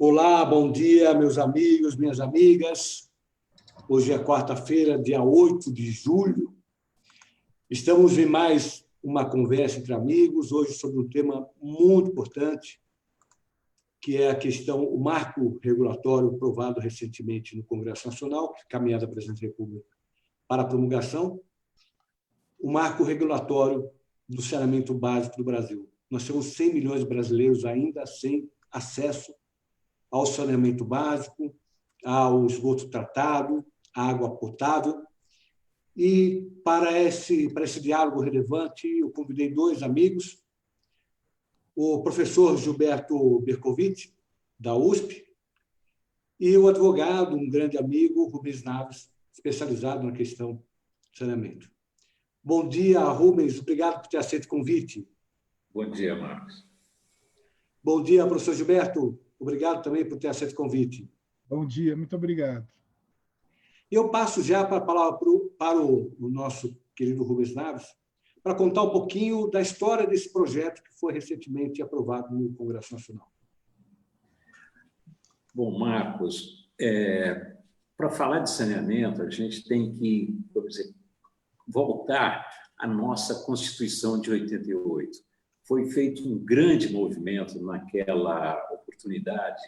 Olá, bom dia, meus amigos, minhas amigas. Hoje é quarta-feira, dia 8 de julho. Estamos em mais uma conversa entre amigos, hoje sobre um tema muito importante, que é a questão, o marco regulatório aprovado recentemente no Congresso Nacional, caminhado à Presidente da República para a promulgação, o marco regulatório do saneamento básico do Brasil. Nós temos 100 milhões de brasileiros ainda sem acesso ao saneamento básico, ao esgoto tratado, à água potável. E para esse diálogo relevante, eu convidei dois amigos, o professor Gilberto Bercovitch, da USP, e o advogado, um grande amigo, Rubens Naves, especializado na questão de saneamento. Bom dia, Rubens, obrigado por ter aceito o convite. Bom dia, Marcos. Bom dia, professor Gilberto, obrigado também por ter aceito o convite. Bom dia, muito obrigado. Eu passo já para a palavra para o nosso querido Rubens Naves, para contar um pouquinho da história desse projeto que foi recentemente aprovado no Congresso Nacional. Bom, Marcos, para falar de saneamento, a gente tem que, vamos dizer, voltar à nossa Constituição de 88. Foi feito um grande movimento naquela oportunidade,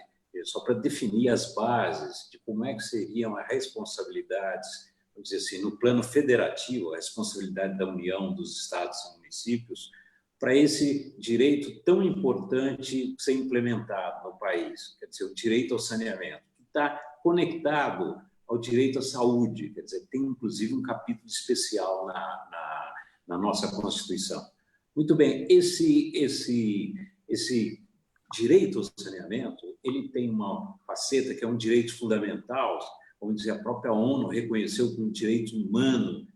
só para definir as bases de como é que seriam as responsabilidades, vamos dizer assim, no plano federativo, a responsabilidade da União, dos estados e municípios, para esse direito tão importante ser implementado no país, quer dizer, o direito ao saneamento, que está conectado ao direito à saúde, quer dizer, tem inclusive um capítulo especial na nossa Constituição. Muito bem, esse direito ao saneamento, ele tem uma faceta que é um direito fundamental, vamos dizer, a própria ONU reconheceu como um direito humano,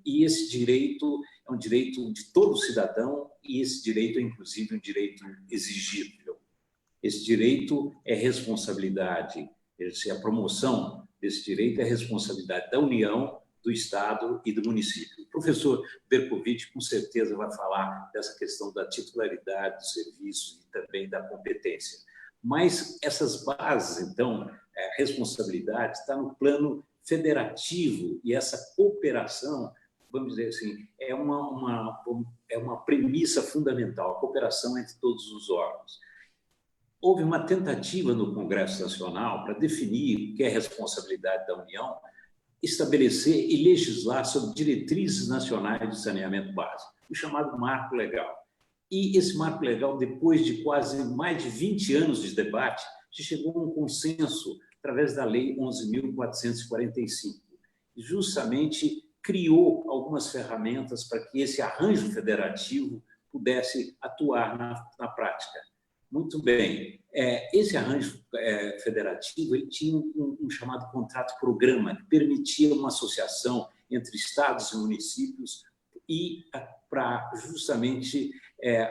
e esse direito é um direito de todo cidadão, e esse direito é, inclusive, um direito exigível. Esse direito é responsabilidade, a promoção desse direito é responsabilidade da União, do Estado e do município. O professor Bercovitch, com certeza, vai falar dessa questão da titularidade do serviço e também da competência. Mas essas bases, então, a responsabilidade está no plano federativo e essa cooperação, vamos dizer assim, é uma premissa fundamental, a cooperação entre todos os órgãos. Houve uma tentativa no Congresso Nacional para definir o que é responsabilidade da União, estabelecer e legislar sobre diretrizes nacionais de saneamento básico, o chamado Marco Legal. E esse Marco Legal, depois de quase mais de 20 anos de debate, se chegou a um consenso através da Lei 11.445, e justamente criou algumas ferramentas para que esse arranjo federativo pudesse atuar na prática. Muito bem. Esse arranjo federativo ele tinha um chamado contrato-programa, que permitia uma associação entre estados e municípios e para justamente,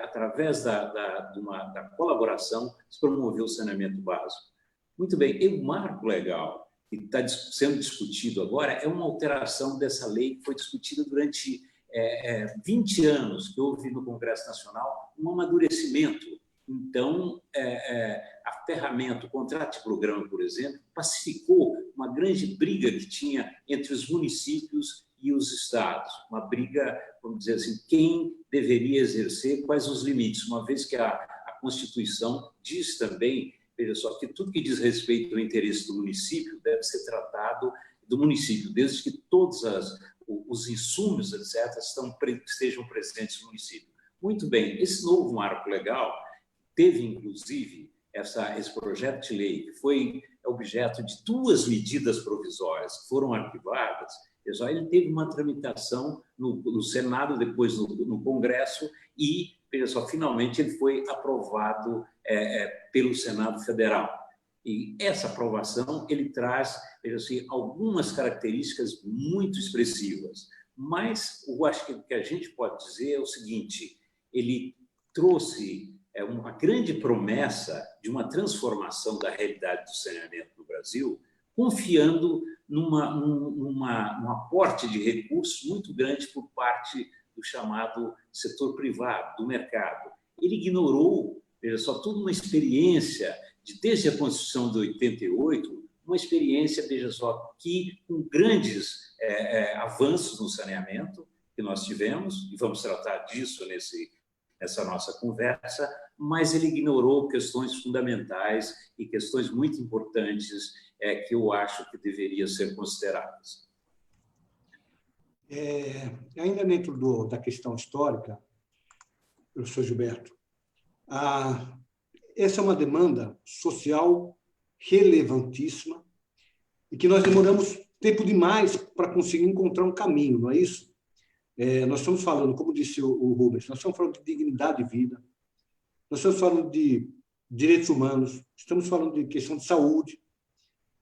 através da colaboração, se promover o saneamento básico. Muito bem. E o marco legal que está sendo discutido agora é uma alteração dessa lei que foi discutida durante 20 anos, que houve no Congresso Nacional um amadurecimento. Então, a ferramenta, o contrato de programa, por exemplo, pacificou uma grande briga que tinha entre os municípios e os estados. Uma briga, vamos dizer assim, quem deveria exercer, quais os limites, uma vez que a Constituição diz também, veja só, que tudo que diz respeito ao interesse do município deve ser tratado do município, desde que todos os insumos, etc., estejam presentes no município. Muito bem, esse novo marco legal teve, inclusive, esse projeto de lei, que foi objeto de 2 medidas provisórias que foram arquivadas, ele teve uma tramitação no Senado, depois no Congresso, e, veja só, finalmente ele foi aprovado pelo Senado Federal. E essa aprovação ele traz, veja assim, algumas características muito expressivas. Mas eu acho que o que a gente pode dizer é o seguinte: ele trouxe uma grande promessa de uma transformação da realidade do saneamento no Brasil, confiando num aporte de recursos muito grande por parte do chamado setor privado, do mercado. Ele ignorou, veja só, toda uma experiência desde a Constituição de 88, uma experiência, veja só, que com grandes avanços no saneamento que nós tivemos, e vamos tratar disso nessa nossa conversa, mas ele ignorou questões fundamentais e questões muito importantes que eu acho que deveriam ser consideradas. Ainda dentro da questão histórica, professor Gilberto, essa é uma demanda social relevantíssima e que nós demoramos tempo demais para conseguir encontrar um caminho, não é isso? Nós estamos falando, como disse o Rubens, nós estamos falando de dignidade de vida, nós estamos falando de direitos humanos, estamos falando de questão de saúde,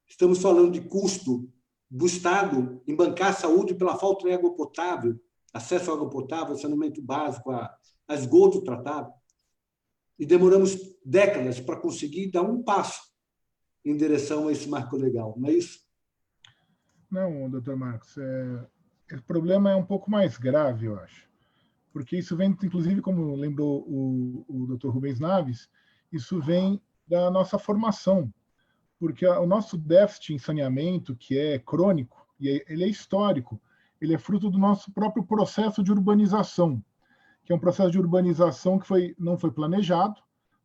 estamos falando de custo do Estado em bancar a saúde pela falta de água potável, acesso à água potável, saneamento básico, a esgoto tratado. E demoramos décadas para conseguir dar um passo em direção a esse marco legal, não é isso? Não, doutor Marcos, o problema é um pouco mais grave, eu acho, porque isso vem, inclusive, como lembrou o doutor Rubens Naves, isso vem da nossa formação, porque o nosso déficit em saneamento, que é crônico, e ele é histórico, ele é fruto do nosso próprio processo de urbanização, que é um processo de urbanização que não foi planejado,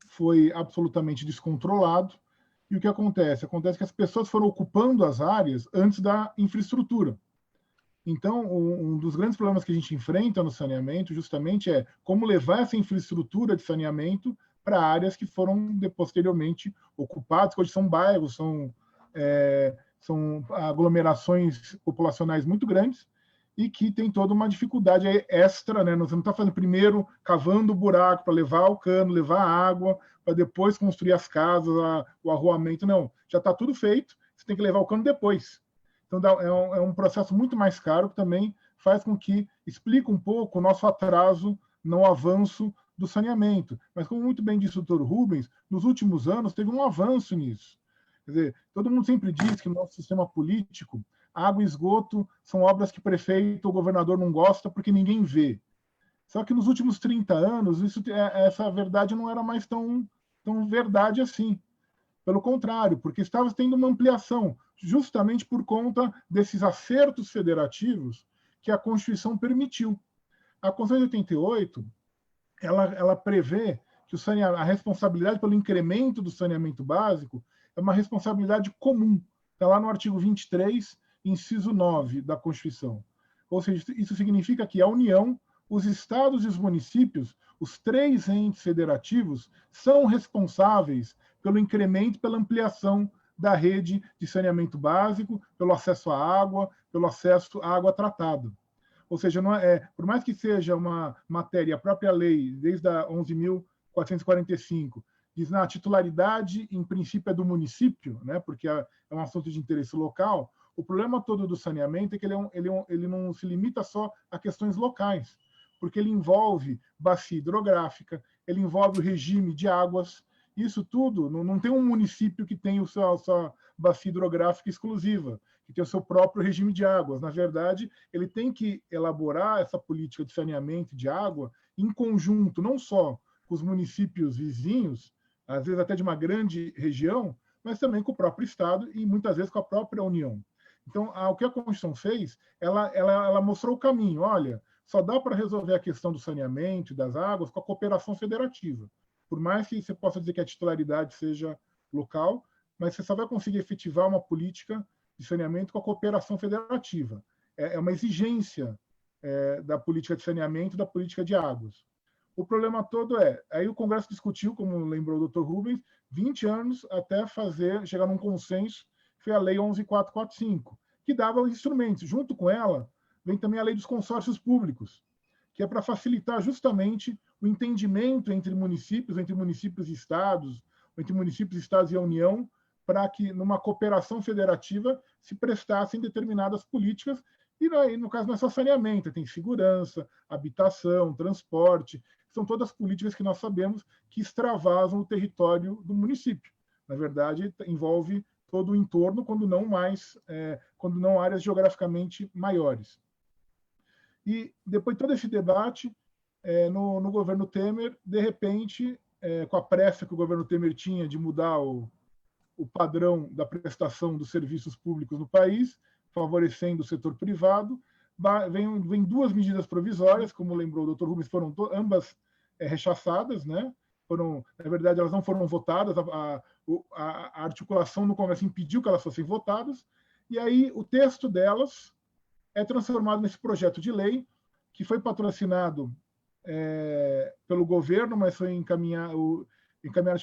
foi absolutamente descontrolado. E o que acontece? Acontece que as pessoas foram ocupando as áreas antes da infraestrutura. Então, um dos grandes problemas que a gente enfrenta no saneamento justamente é como levar essa infraestrutura de saneamento para áreas que foram posteriormente ocupadas, que hoje são bairros, são aglomerações populacionais muito grandes e que tem toda uma dificuldade extra, né? Você não está fazendo primeiro cavando o buraco para levar o cano, levar a água, para depois construir as casas, o arruamento, não. Já está tudo feito, você tem que levar o cano depois. Então, é um processo muito mais caro, que também faz com que explique um pouco o nosso atraso no avanço do saneamento. Mas, como muito bem disse o doutor Rubens, nos últimos anos teve um avanço nisso. Quer dizer, todo mundo sempre diz que no nosso sistema político, água e esgoto são obras que prefeito ou governador não gosta porque ninguém vê. Só que nos últimos 30 anos, essa verdade não era mais tão verdade assim. Pelo contrário, porque estava tendo uma ampliação, justamente por conta desses acertos federativos que a Constituição permitiu. A Constituição de 88, ela prevê que a responsabilidade pelo incremento do saneamento básico é uma responsabilidade comum. Está lá no artigo 23, inciso 9 da Constituição. Ou seja, isso significa que a União, os estados e os municípios, os 3 entes federativos, são responsáveis pelo incremento, pela ampliação da rede de saneamento básico, pelo acesso à água, pelo acesso à água tratada. Ou seja, por mais que seja uma matéria, a própria lei, desde a 11.445, diz na titularidade, em princípio, é do município, né, porque é um assunto de interesse local. O problema todo do saneamento é que ele não se limita só a questões locais, porque ele envolve bacia hidrográfica, ele envolve o regime de águas. Isso tudo, não tem um município que tem a sua bacia hidrográfica exclusiva, que tem o seu próprio regime de águas. Na verdade, ele tem que elaborar essa política de saneamento de água em conjunto, não só com os municípios vizinhos, às vezes até de uma grande região, mas também com o próprio Estado e muitas vezes com a própria União. Então, o que a Constituição fez, ela mostrou o caminho. Olha, só dá para resolver a questão do saneamento, das águas, com a cooperação federativa. Por mais que você possa dizer que a titularidade seja local, mas você só vai conseguir efetivar uma política de saneamento com a cooperação federativa. É uma exigência da política de saneamento e da política de águas. O problema todo aí o Congresso discutiu, como lembrou o Dr. Rubens, 20 anos até chegar num consenso, que foi a Lei 11.445, que dava os instrumentos. Junto com ela, vem também a Lei dos Consórcios Públicos, que é para facilitar justamente o entendimento entre municípios e estados, entre municípios, estados e a União, para que, numa cooperação federativa, se prestassem determinadas políticas, e no caso não é só saneamento, tem segurança, habitação, transporte, são todas políticas que nós sabemos que extravasam o território do município. Na verdade, envolve todo o entorno, quando não áreas geograficamente maiores. E depois de todo esse debate, no governo Temer, de repente, com a pressa que o governo Temer tinha de mudar o padrão da prestação dos serviços públicos no país, favorecendo o setor privado. Vem duas medidas provisórias, como lembrou o Dr. Rubens, foram ambas rechaçadas, né? Na verdade, elas não foram votadas, a articulação no Congresso impediu que elas fossem votadas, e aí o texto delas é transformado nesse projeto de lei, que foi patrocinado pelo governo, mas foi encaminhado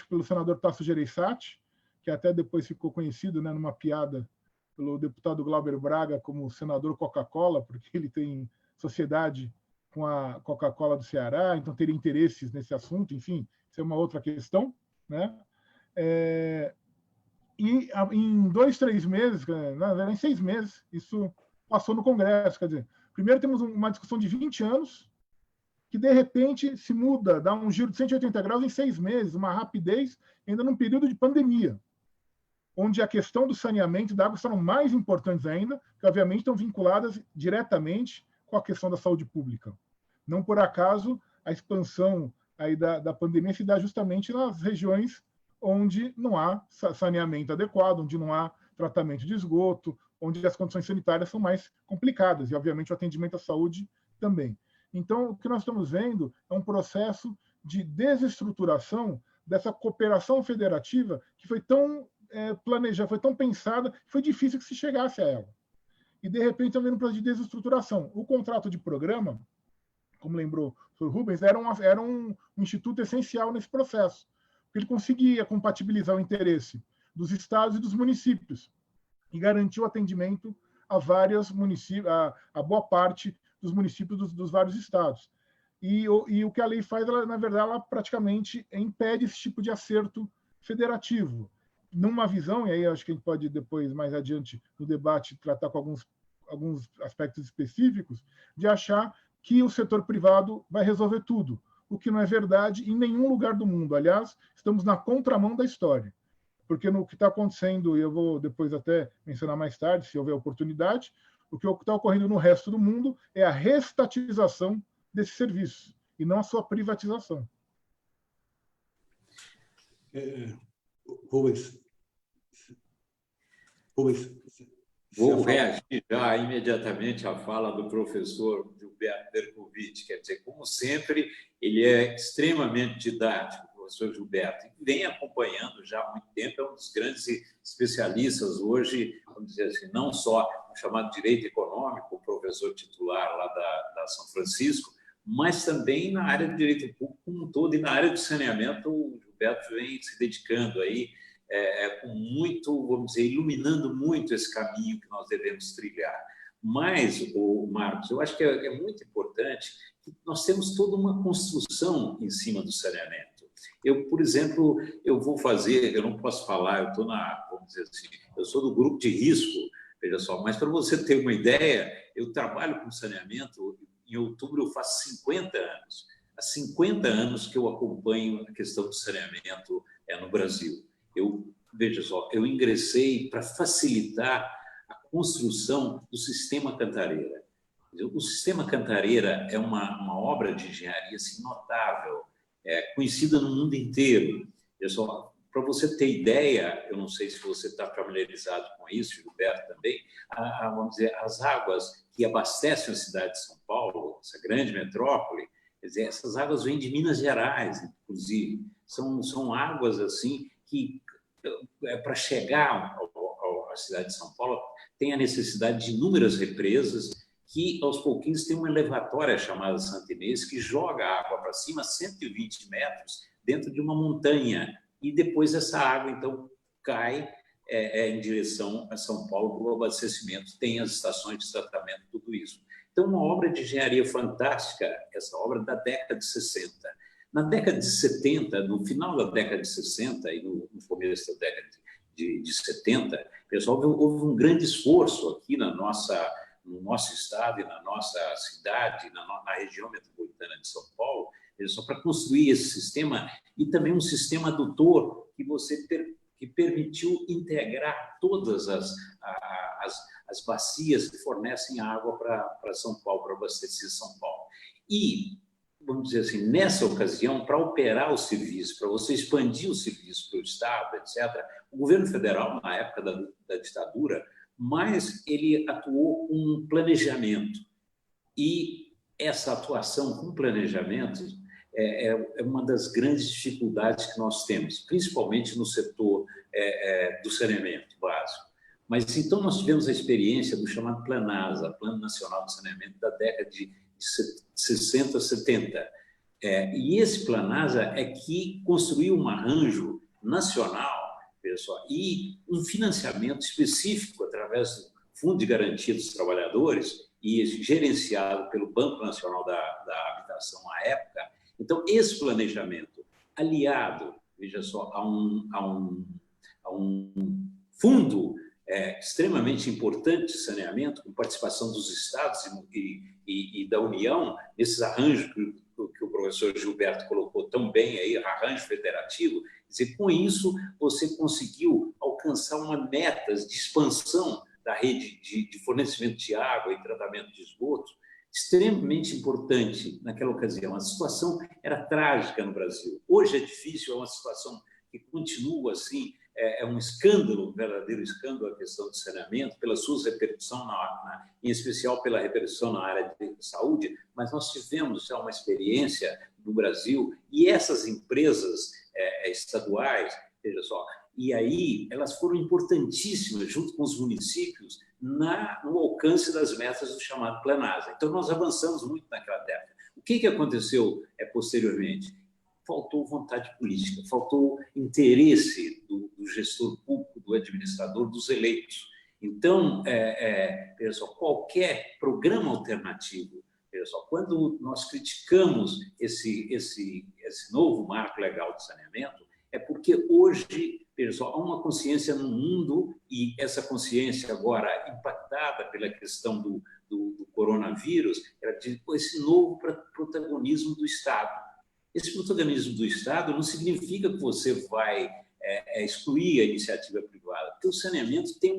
pelo senador Tasso Gereissati, que até depois ficou conhecido, né, numa piada pelo deputado Glauber Braga como senador Coca-Cola, porque ele tem sociedade com a Coca-Cola do Ceará, então teria interesses nesse assunto, enfim, isso é uma outra questão, né? E em 2, 3 meses, na verdade, em 6 meses, isso passou no Congresso. Quer dizer, primeiro temos uma discussão de 20 anos, que de repente se muda, dá um giro de 180 graus em 6 meses, uma rapidez, ainda num período de pandemia, onde a questão do saneamento e da água serão mais importantes ainda, que obviamente estão vinculadas diretamente com a questão da saúde pública. Não por acaso a expansão aí da pandemia se dá justamente nas regiões onde não há saneamento adequado, onde não há tratamento de esgoto, onde as condições sanitárias são mais complicadas, e obviamente o atendimento à saúde também. Então, o que nós estamos vendo é um processo de desestruturação dessa cooperação federativa que foi tão planejada, foi tão pensada, que foi difícil que se chegasse a ela. E, de repente, estamos vendo um processo de desestruturação. O contrato de programa, como lembrou o Dr. Rubens, era um instituto essencial nesse processo, porque ele conseguia compatibilizar o interesse dos estados e dos municípios e garantir o atendimento a vários municípios, a boa parte dos municípios dos vários estados. E o que a lei faz, na verdade, ela praticamente impede esse tipo de acerto federativo. Numa visão, e aí acho que a gente pode depois, mais adiante, no debate, tratar com alguns aspectos específicos, de achar que o setor privado vai resolver tudo, o que não é verdade em nenhum lugar do mundo. Aliás, estamos na contramão da história, porque no que está acontecendo, e eu vou depois até mencionar mais tarde, se houver oportunidade, o que está ocorrendo no resto do mundo é a reestatização desse serviço, e não a sua privatização. Rubens. Vou reagir já imediatamente à fala do professor Gilberto Bercovitch. Quer dizer, como sempre, ele é extremamente didático, o professor Gilberto, e vem acompanhando já há muito tempo, é um dos grandes especialistas hoje, vamos dizer assim, não só no chamado direito econômico, o professor titular lá da São Francisco, mas também na área de direito público como um todo, e na área de saneamento, o Gilberto vem se dedicando aí, com muito, vamos dizer, iluminando muito esse caminho que nós devemos trilhar. Mas, Marcos, eu acho que é muito importante que nós temos toda uma construção em cima do saneamento. Eu, por exemplo, eu não posso falar, eu estou vamos dizer assim, eu sou do grupo de risco, veja só, mas para você ter uma ideia, eu trabalho com saneamento, em outubro eu faço 50 anos. Há 50 anos que eu acompanho a questão do saneamento no Brasil. Veja só, eu ingressei para facilitar a construção do Sistema Cantareira. O Sistema Cantareira é uma obra de engenharia assim, notável, conhecida no mundo inteiro. Veja só, para você ter ideia, eu não sei se você está familiarizado com isso, Gilberto também, vamos dizer, as águas que abastecem a cidade de São Paulo, essa grande metrópole, quer dizer, essas águas vêm de Minas Gerais, inclusive. São águas assim que, para chegar à cidade de São Paulo, tem a necessidade de inúmeras represas que, aos pouquinhos, tem uma elevatória chamada Santa Inês que joga a água para cima, 120 metros, dentro de uma montanha. E depois essa água, então, cai em direção a São Paulo para o abastecimento. Tem as estações de tratamento, tudo isso. Então, uma obra de engenharia fantástica, essa obra da década de 60. Na década de 70, no final da década de 60 e no começo da década de 70, pessoal, houve um grande esforço aqui no nosso estado e na nossa cidade, na região metropolitana de São Paulo, só para construir esse sistema e também um sistema adutor que permitiu integrar todas as bacias que fornecem água para São Paulo, para abastecer São Paulo. E vamos dizer assim, nessa ocasião, para operar o serviço, para você expandir o serviço para o Estado, etc., o governo federal, na época da ditadura, mas ele atuou com um planejamento. E essa atuação com planejamento é uma das grandes dificuldades que nós temos, principalmente no setor do saneamento básico. Mas então nós tivemos a experiência do chamado Planasa, Plano Nacional de Saneamento, da década de 60, 70. E esse Planasa é que construiu um arranjo nacional, pessoal, e um financiamento específico através do Fundo de Garantia dos Trabalhadores e gerenciado pelo Banco Nacional da Habitação à época. Então, esse planejamento, aliado, veja só, a um fundo extremamente importante de saneamento, com participação dos estados e da União, nesses arranjos que o professor Gilberto colocou tão bem aí, arranjo federativo. Quer dizer, com isso, você conseguiu alcançar uma meta de expansão da rede de fornecimento de água e tratamento de esgoto, extremamente importante naquela ocasião. A situação era trágica no Brasil. Hoje é difícil, é uma situação que continua assim, é um escândalo, um verdadeiro escândalo a questão do saneamento, pela sua repercussão, em especial pela repercussão na área de saúde, mas nós tivemos já uma experiência no Brasil e essas empresas estaduais, veja só, e aí elas foram importantíssimas, junto com os municípios, no alcance das metas do chamado Planasa. Então, nós avançamos muito naquela década. O que aconteceu posteriormente? Faltou vontade política, faltou interesse do gestor público, do administrador, dos eleitos. Então, pessoal, qualquer programa alternativo, pessoal, quando nós criticamos esse novo marco legal de saneamento, é porque hoje, pessoal, há uma consciência no mundo, e essa consciência agora impactada pela questão do coronavírus, esse novo protagonismo do Estado. Esse protagonismo do Estado não significa que você vai excluir a iniciativa privada, porque o saneamento tem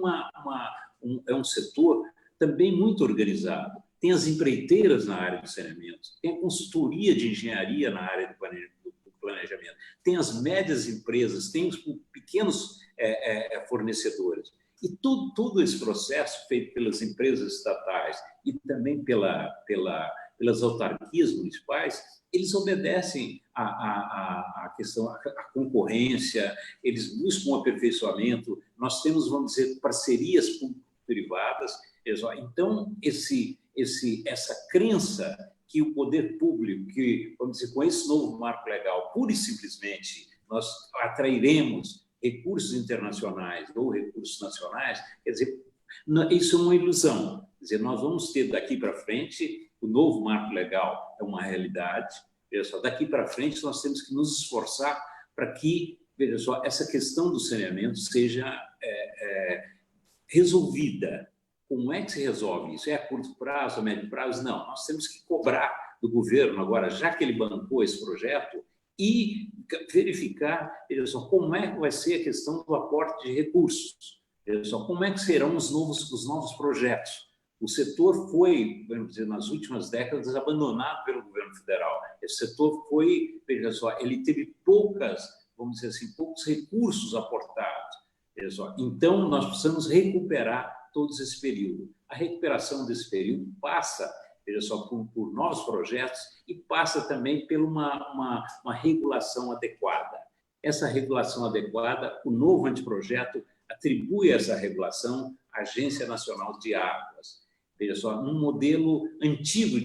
é um setor também muito organizado. Tem as empreiteiras na área do saneamento, tem a consultoria de engenharia na área do planejamento, tem as médias empresas, tem os pequenos fornecedores. E todo esse processo feito pelas empresas estatais e também pelas autarquias municipais, eles obedecem à questão, à concorrência, eles buscam um aperfeiçoamento. Nós temos, vamos dizer, parcerias público-privadas. Então, essa crença que o poder público, que, vamos dizer, com esse novo marco legal, pura e simplesmente, nós atrairemos recursos internacionais ou recursos nacionais, quer dizer, isso é uma ilusão. Quer dizer, nós vamos ter daqui para frente, o novo marco legal é uma realidade, veja só, daqui para frente nós temos que nos esforçar para que, veja só, essa questão do saneamento seja resolvida. Como é que se resolve isso? É a curto prazo, a médio prazo? Não, nós temos que cobrar do governo agora, já que ele bancou esse projeto, e verificar, veja só, como é que vai ser a questão do aporte de recursos, veja só, como é que serão os novos projetos. O setor foi, vamos dizer, nas últimas décadas, abandonado pelo governo federal. Esse setor foi, veja só, ele teve vamos dizer assim, poucos recursos aportados. Veja só. Então, nós precisamos recuperar todo esse período. A recuperação desse período passa, veja só, por novos projetos e passa também por uma regulação adequada. Essa regulação adequada, o novo anteprojeto atribui essa regulação à Agência Nacional de Águas. Veja só, um modelo antigo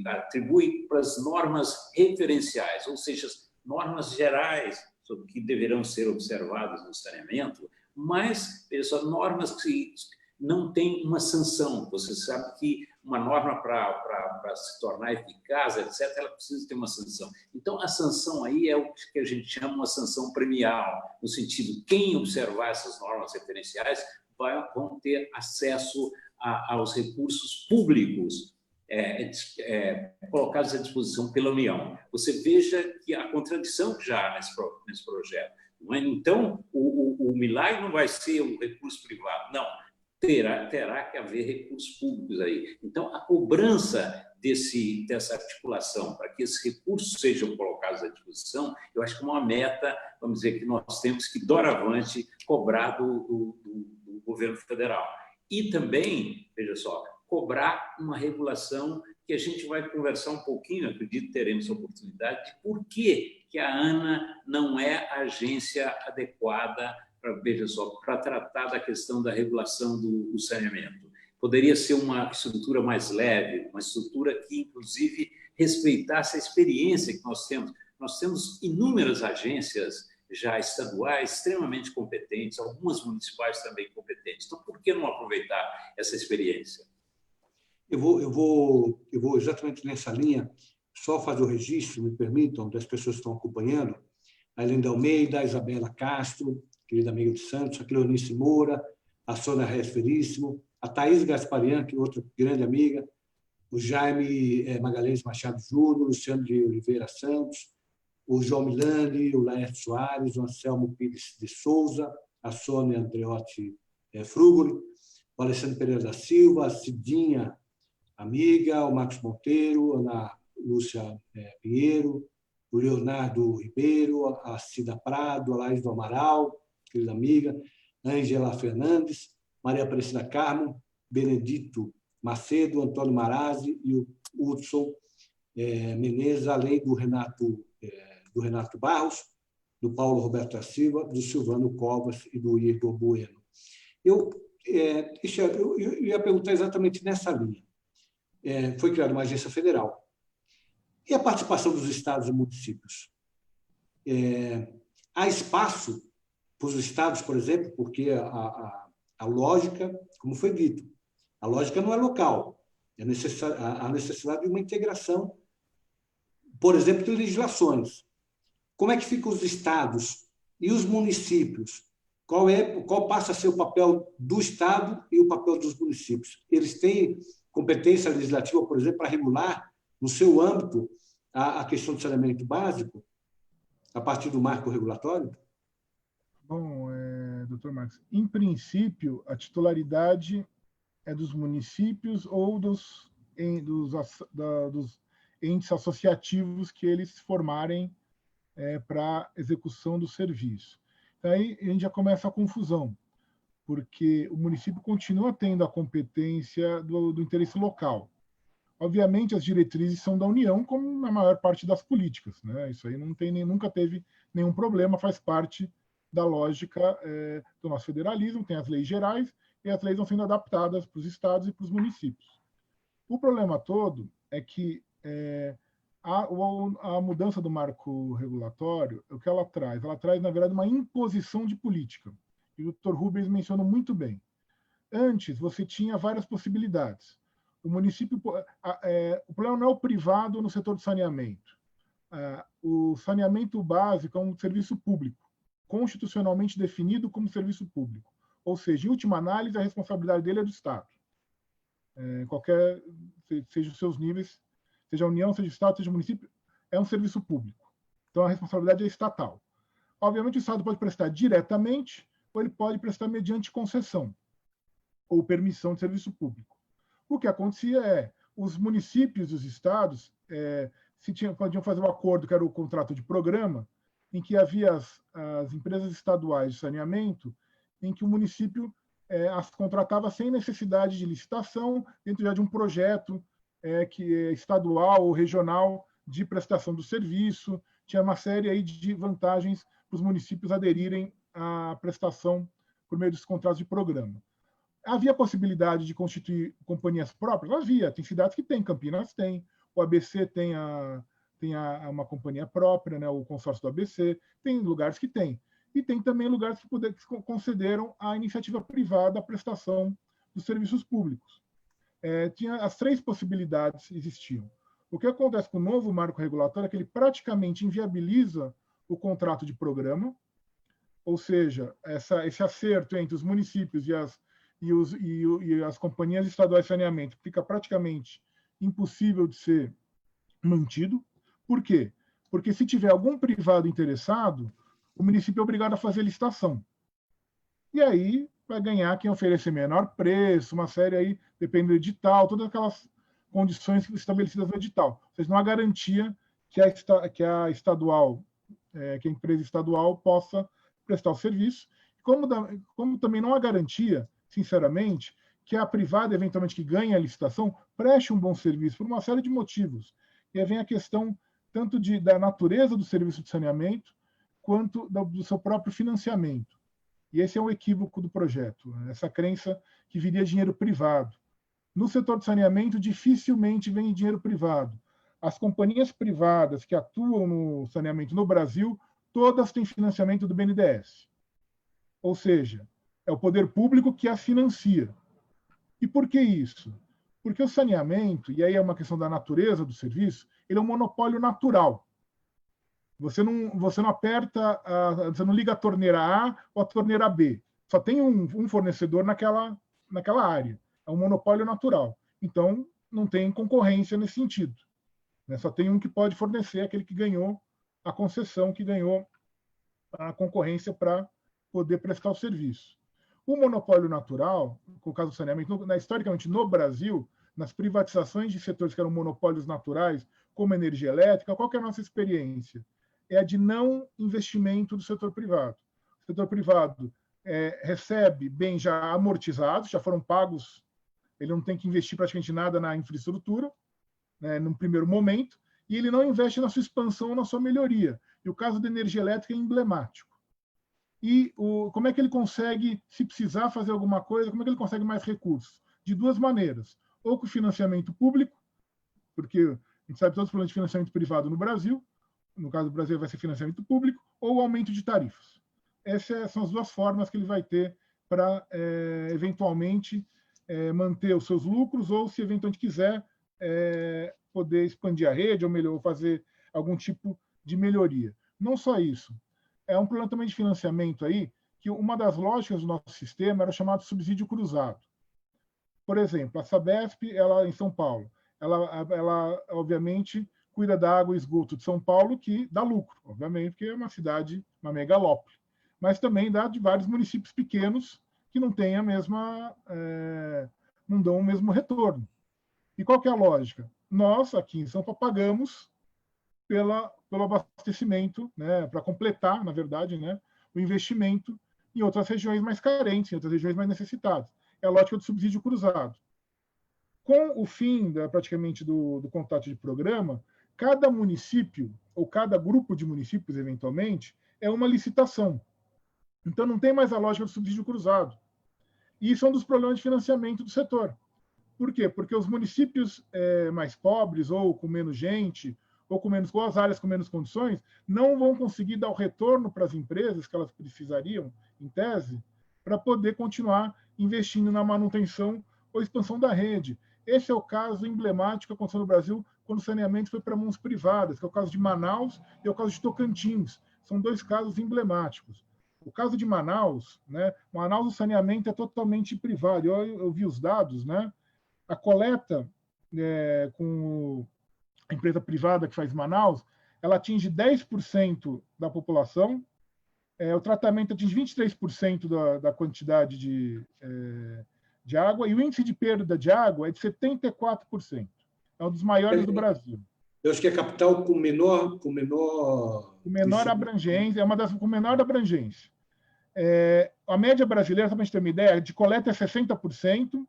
atribui para as normas referenciais, ou seja, normas gerais sobre o que deverão ser observadas no saneamento, mas, veja só, normas que não têm uma sanção. Você sabe que uma norma para se tornar eficaz, etc., ela precisa ter uma sanção. Então, a sanção aí é o que a gente chama uma sanção premial, no sentido, quem observar essas normas referenciais vão ter acesso aos recursos públicos colocados à disposição pela União. Você veja que a contradição que já há nesse projeto. Não é? Então, o milagre não vai ser um recurso privado, não. Terá que haver recursos públicos aí. Então, a cobrança dessa articulação, para que esses recursos sejam colocados à disposição, eu acho que é uma meta, vamos dizer, que nós temos que, doravante, cobrar do governo federal. E também, veja só, cobrar uma regulação que a gente vai conversar um pouquinho, acredito que teremos a oportunidade, de por que a ANA não é a agência adequada veja só, para tratar da questão da regulação do saneamento. Poderia ser uma estrutura mais leve, uma estrutura que, inclusive, respeitasse a experiência que nós temos. Nós temos inúmeras agências já estaduais extremamente competentes, algumas municipais também competentes. Então, por que não aproveitar essa experiência? Eu vou exatamente nessa linha, só fazer o registro, me permitam, das pessoas que estão acompanhando, a Linda Almeida, a Isabela Castro, querida amiga de Santos, a Cleonice Moura, a Sônia Reis Veríssimo, a Thaís Gasparian, que é outra grande amiga, o Jaime Magalhães Machado Júnior, o Luciano de Oliveira Santos, o João Milani, o Laércio Soares, o Anselmo Pires de Souza, a Sônia Andreotti Frugoli, o Alexandre Pereira da Silva, a Cidinha Amiga, o Marcos Monteiro, a Ana Lúcia Pinheiro, o Leonardo Ribeiro, a Cida Prado, a Laís do Amaral, querida amiga, Ângela Fernandes, Maria Aparecida Carmo, Benedito Macedo, Antônio Marazzi e o Hudson Menezes, além do Renato Barros, do Paulo Roberto da Silva, do Silvano Covas e do Igor Bueno. Eu ia perguntar exatamente nessa linha. Foi criada uma agência federal. E a participação dos estados e municípios? Há espaço para os estados, por exemplo, porque a lógica, como foi dito, a lógica não é local. Há necessidade de uma integração, por exemplo, de legislações. Como é que ficam os estados e os municípios? Qual passa a ser o papel do estado e o papel dos municípios? Eles têm competência legislativa, por exemplo, para regular, no seu âmbito, a questão do saneamento básico, a partir do marco regulatório? Bom, doutor Marcos, em princípio, a titularidade é dos municípios ou dos entes associativos que eles formarem para execução do serviço. Aí a gente já começa a confusão, porque o município continua tendo a competência do interesse local. Obviamente, as diretrizes são da União, como na maior parte das políticas, né? Isso aí nunca teve nenhum problema, faz parte da lógica do nosso federalismo, tem as leis gerais, e as leis vão sendo adaptadas para os estados e para os municípios. O problema todo é que a mudança do marco regulatório, o que ela traz? Ela traz, na verdade, uma imposição de política. E o Dr. Rubens mencionou muito bem. Antes, você tinha várias possibilidades. O município... o problema não é o privado no setor de saneamento. O saneamento básico é um serviço público, constitucionalmente definido como serviço público. Ou seja, em última análise, a responsabilidade dele é do Estado. Seja os seus níveis, seja a União, seja o Estado, seja o município, é um serviço público. Então, a responsabilidade é estatal. Obviamente, o Estado pode prestar diretamente ou ele pode prestar mediante concessão ou permissão de serviço público. O que acontecia os municípios e os estados podiam fazer um acordo, que era o contrato de programa, em que havia as empresas estaduais de saneamento, em que o município as contratava sem necessidade de licitação, dentro já de um projeto que é estadual ou regional de prestação do serviço. Tinha uma série aí de vantagens para os municípios aderirem à prestação por meio dos contratos de programa. Havia possibilidade de constituir companhias próprias? Havia. Tem cidades que têm, Campinas tem, o ABC tem uma companhia própria, né, o consórcio do ABC, tem lugares que tem. E tem também lugares que concederam à iniciativa privada a prestação dos serviços públicos. As três possibilidades existiam. O que acontece com o novo marco regulatório é que ele praticamente inviabiliza o contrato de programa, ou seja, esse acerto entre os municípios e as companhias estaduais de saneamento fica praticamente impossível de ser mantido. Por quê? Porque se tiver algum privado interessado, o município é obrigado a fazer licitação. E aí vai ganhar quem oferecer menor preço, uma série aí, depende do edital, todas aquelas condições estabelecidas no edital. Ou seja, não há garantia que a empresa estadual possa prestar o serviço, como também não há garantia, sinceramente, que a privada, eventualmente, que ganha a licitação, preste um bom serviço, por uma série de motivos. E aí vem a questão tanto da natureza do serviço de saneamento, quanto do seu próprio financiamento. E esse é um equívoco do projeto, essa crença que viria dinheiro privado. No setor de saneamento, dificilmente vem dinheiro privado. As companhias privadas que atuam no saneamento no Brasil, todas têm financiamento do BNDES. Ou seja, é o poder público que as financia. E por que isso? Porque o saneamento, e aí é uma questão da natureza do serviço, ele é um monopólio natural. Você não aperta, você não liga a torneira A ou a torneira B. Só tem um fornecedor naquela área. É um monopólio natural. Então, não tem concorrência nesse sentido. Só tem um que pode fornecer, aquele que ganhou a concessão, que ganhou a concorrência para poder prestar o serviço. O monopólio natural, no caso do saneamento, historicamente no Brasil, nas privatizações de setores que eram monopólios naturais, como energia elétrica, qual que é a nossa experiência? É a de não investimento do setor privado. O setor privado recebe bens já amortizados, já foram pagos, ele não tem que investir praticamente nada na infraestrutura, num primeiro momento, e ele não investe na sua expansão ou na sua melhoria. E o caso da energia elétrica é emblemático. E como é que ele consegue, se precisar fazer alguma coisa, como é que ele consegue mais recursos? De duas maneiras. Ou com financiamento público, porque a gente sabe todos os problemas de financiamento privado no Brasil, no caso do Brasil vai ser financiamento público, ou aumento de tarifas. Essas são as duas formas que ele vai ter para, eventualmente, manter os seus lucros, ou, se eventualmente quiser, poder expandir a rede, ou fazer algum tipo de melhoria. Não só isso. É um problema também de financiamento aí, que uma das lógicas do nosso sistema era chamado subsídio cruzado. Por exemplo, a Sabesp, ela em São Paulo, ela obviamente cuida da água e esgoto de São Paulo, que dá lucro, obviamente, porque é uma cidade, uma megalópole, mas também dá de vários municípios pequenos que não têm não dão o mesmo retorno. E qual que é a lógica? Nós, aqui em São Paulo, pagamos pelo abastecimento, para completar, na verdade, o investimento em outras regiões mais carentes, em outras regiões mais necessitadas. É a lógica do subsídio cruzado. Com o fim, praticamente, do contrato de programa, cada município, ou cada grupo de municípios, eventualmente, é uma licitação. Então, não tem mais a lógica do subsídio cruzado. E isso é um dos problemas de financiamento do setor. Por quê? Porque os municípios mais pobres, ou com menos gente, ou com as áreas com menos condições, não vão conseguir dar o retorno para as empresas que elas precisariam, em tese, para poder continuar investindo na manutenção ou expansão da rede. Esse é o caso emblemático que aconteceu no Brasil quando o saneamento foi para mãos privadas, que é o caso de Manaus e é o caso de Tocantins. São dois casos emblemáticos. O caso de Manaus, Manaus, o saneamento é totalmente privado. Eu vi os dados, a coleta com a empresa privada que faz Manaus, ela atinge 10% da população, o tratamento atinge 23% da quantidade de água, e o índice de perda de água é de 74%. É um dos maiores do Brasil. Eu acho que é a capital com menor abrangência, é uma das com menor abrangência. A média brasileira, só para a gente ter uma ideia, de coleta é 60%,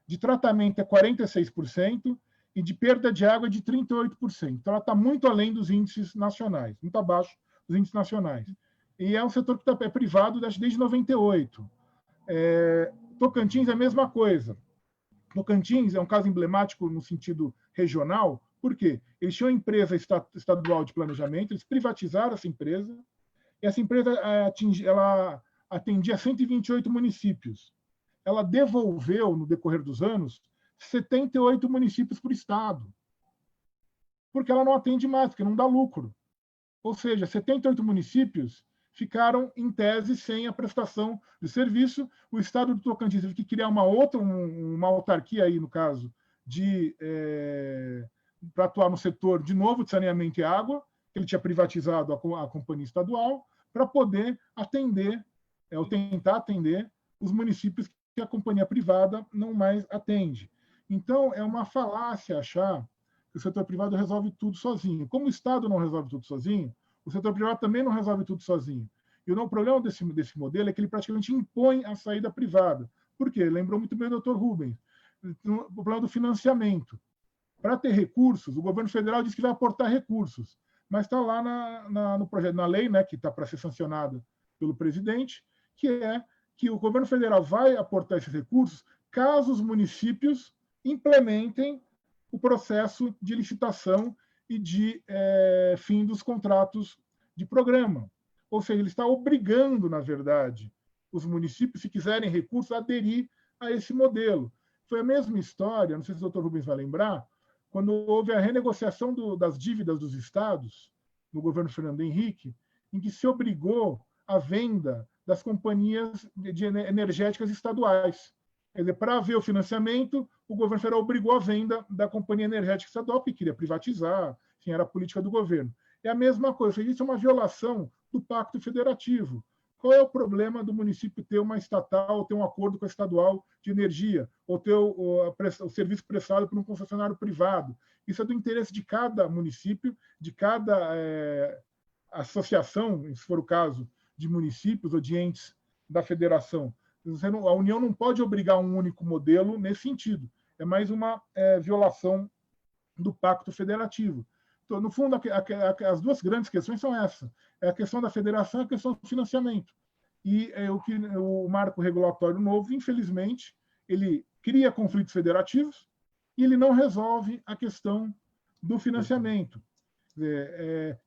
de tratamento é 46%, e de perda de água é de 38%. Então, ela está muito além dos índices nacionais, muito abaixo dos índices nacionais. E é um setor que é privado desde 98. Tocantins é a mesma coisa. Tocantins é um caso emblemático no sentido regional. Por quê? Eles tinham uma empresa estadual de planejamento, eles privatizaram essa empresa, e essa empresa ela atendia 128 municípios. Ela devolveu, no decorrer dos anos, 78 municípios para o Estado, porque ela não atende mais, porque não dá lucro. Ou seja, 78 municípios ficaram, em tese, sem a prestação de serviço. O Estado do Tocantins teve que criar uma autarquia, aí, no caso, para atuar no setor, de novo, de saneamento e água, que ele tinha privatizado a companhia estadual, para poder atender, ou tentar atender, os municípios que a companhia privada não mais atende. Então, é uma falácia achar que o setor privado resolve tudo sozinho. Como o Estado não resolve tudo sozinho, o setor privado também não resolve tudo sozinho. E o problema desse modelo é que ele praticamente impõe a saída privada. Por quê? Lembrou muito bem o Dr. Rubens. O problema do financiamento. Para ter recursos, o governo federal diz que vai aportar recursos, mas está lá no projeto, na lei, né, que está para ser sancionada pelo presidente, que é que o governo federal vai aportar esses recursos caso os municípios implementem o processo de licitação e de fim dos contratos de programa. Ou seja, ele está obrigando, na verdade, os municípios, se quiserem recursos, a aderir a esse modelo. Foi a mesma história, não sei se o Dr. Rubens vai lembrar, quando houve a renegociação das dívidas dos estados, no governo Fernando Henrique, em que se obrigou a venda das companhias energéticas estaduais. Quer dizer, para haver o financiamento, o governo federal obrigou a venda da companhia energética estadual, porque queria privatizar, enfim, era a política do governo. É a mesma coisa, isso é uma violação do Pacto Federativo. Qual é o problema do município ter uma estatal, ou ter um acordo com a estadual de energia, ou ter o serviço prestado por um concessionário privado? Isso é do interesse de cada município, de cada associação, se for o caso, de municípios ou de entes da federação. A União não pode obrigar um único modelo nesse sentido. É mais uma violação do Pacto Federativo. Então, no fundo, as duas grandes questões são essas. É a questão da federação e a questão do financiamento. E o marco regulatório novo, infelizmente, ele cria conflitos federativos e ele não resolve a questão do financiamento.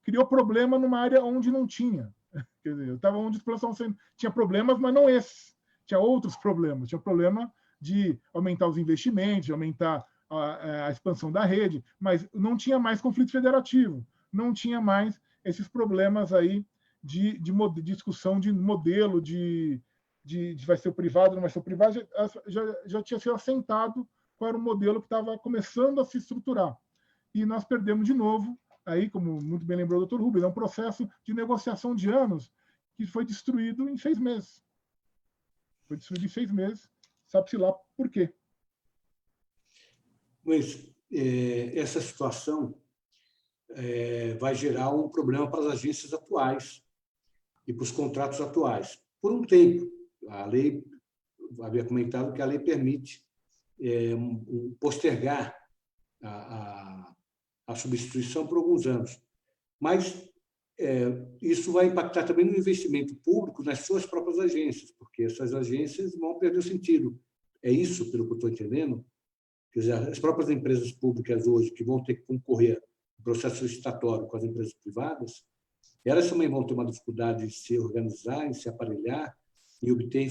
Criou problema numa área onde não tinha. Quer dizer, estava onde os planos tinha problemas, mas não esses. Tinha outros problemas. Tinha problema de aumentar os investimentos, de aumentar a expansão da rede, mas não tinha mais conflito federativo, não tinha mais esses problemas aí de discussão de modelo, de vai ser o privado, não vai ser o privado, já tinha sido assentado qual era o modelo que estava começando a se estruturar. E nós perdemos de novo, aí, como muito bem lembrou o Dr. Rubens, é um processo de negociação de anos que foi destruído em 6 meses. Foi destruído em 6 meses, sabe-se lá por quê. Mas essa situação vai gerar um problema para as agências atuais e para os contratos atuais. Por um tempo, a lei, havia comentado que a lei permite postergar a substituição por alguns anos. Mas isso vai impactar também no investimento público nas suas próprias agências, porque essas agências vão perder o sentido. É isso, pelo que eu estou entendendo? Quer dizer, as próprias empresas públicas hoje, que vão ter que concorrer no processo licitatório com as empresas privadas, elas também vão ter uma dificuldade em se organizar, em se aparelhar, em obter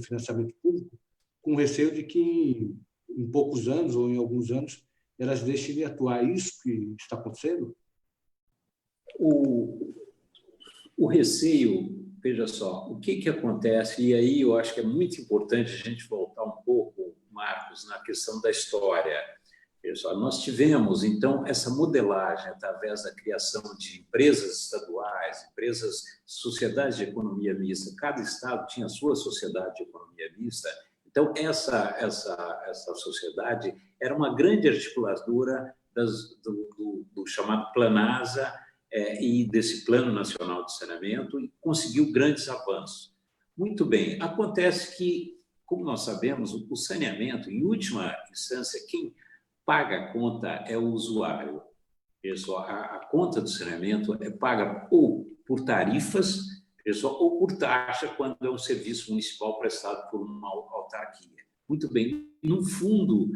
financiamento público, com receio de que, em poucos anos ou em alguns anos, elas deixem de atuar. É isso que está acontecendo? O receio, veja só, o que acontece, e aí eu acho que é muito importante a gente voltar um pouco, Marcos, na questão da história. Pessoal, nós tivemos, então, essa modelagem através da criação de empresas estaduais, sociedades de economia mista. Cada estado tinha a sua sociedade de economia mista. Então, essa sociedade era uma grande articuladora do chamado Planasa e desse Plano Nacional de Saneamento, e conseguiu grandes avanços. Muito bem, acontece que, como nós sabemos, o saneamento, em última instância, quem paga a conta é o usuário. Pessoal, a conta do saneamento é paga ou por tarifas, pessoal, ou por taxa, quando é um serviço municipal prestado por uma autarquia. Muito bem, no fundo,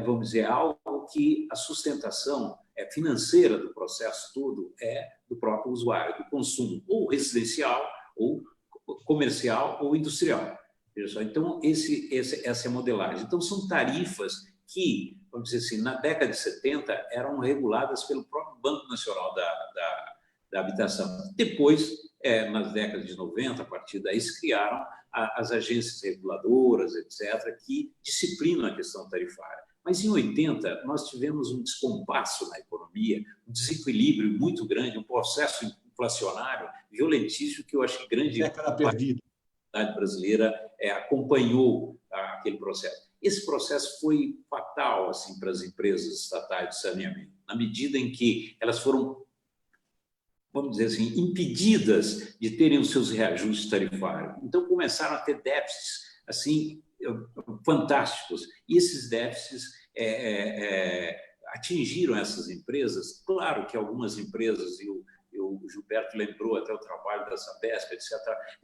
vamos dizer, algo que a sustentação financeira do processo todo é do próprio usuário, do consumo, ou residencial, ou comercial, ou industrial. Pessoal, então, essa é a modelagem. Então, são tarifas que, vamos dizer assim, na década de 70 eram reguladas pelo próprio Banco Nacional da Habitação. Depois, nas décadas de 90, a partir daí, se criaram as agências reguladoras, etc., que disciplinam a questão tarifária. Mas, em 80, nós tivemos um descompasso na economia, um desequilíbrio muito grande, um processo inflacionário violentíssimo que eu acho que grande... Década perdida. sociedade brasileira acompanhou aquele processo. Esse processo foi fatal assim, para as empresas estatais de saneamento, na medida em que elas foram, vamos dizer assim, impedidas de terem os seus reajustes tarifários. Então, começaram a ter déficits assim, fantásticos. E esses déficits atingiram essas empresas. Claro que algumas empresas, e o Gilberto lembrou até o trabalho da Sabesp, etc.,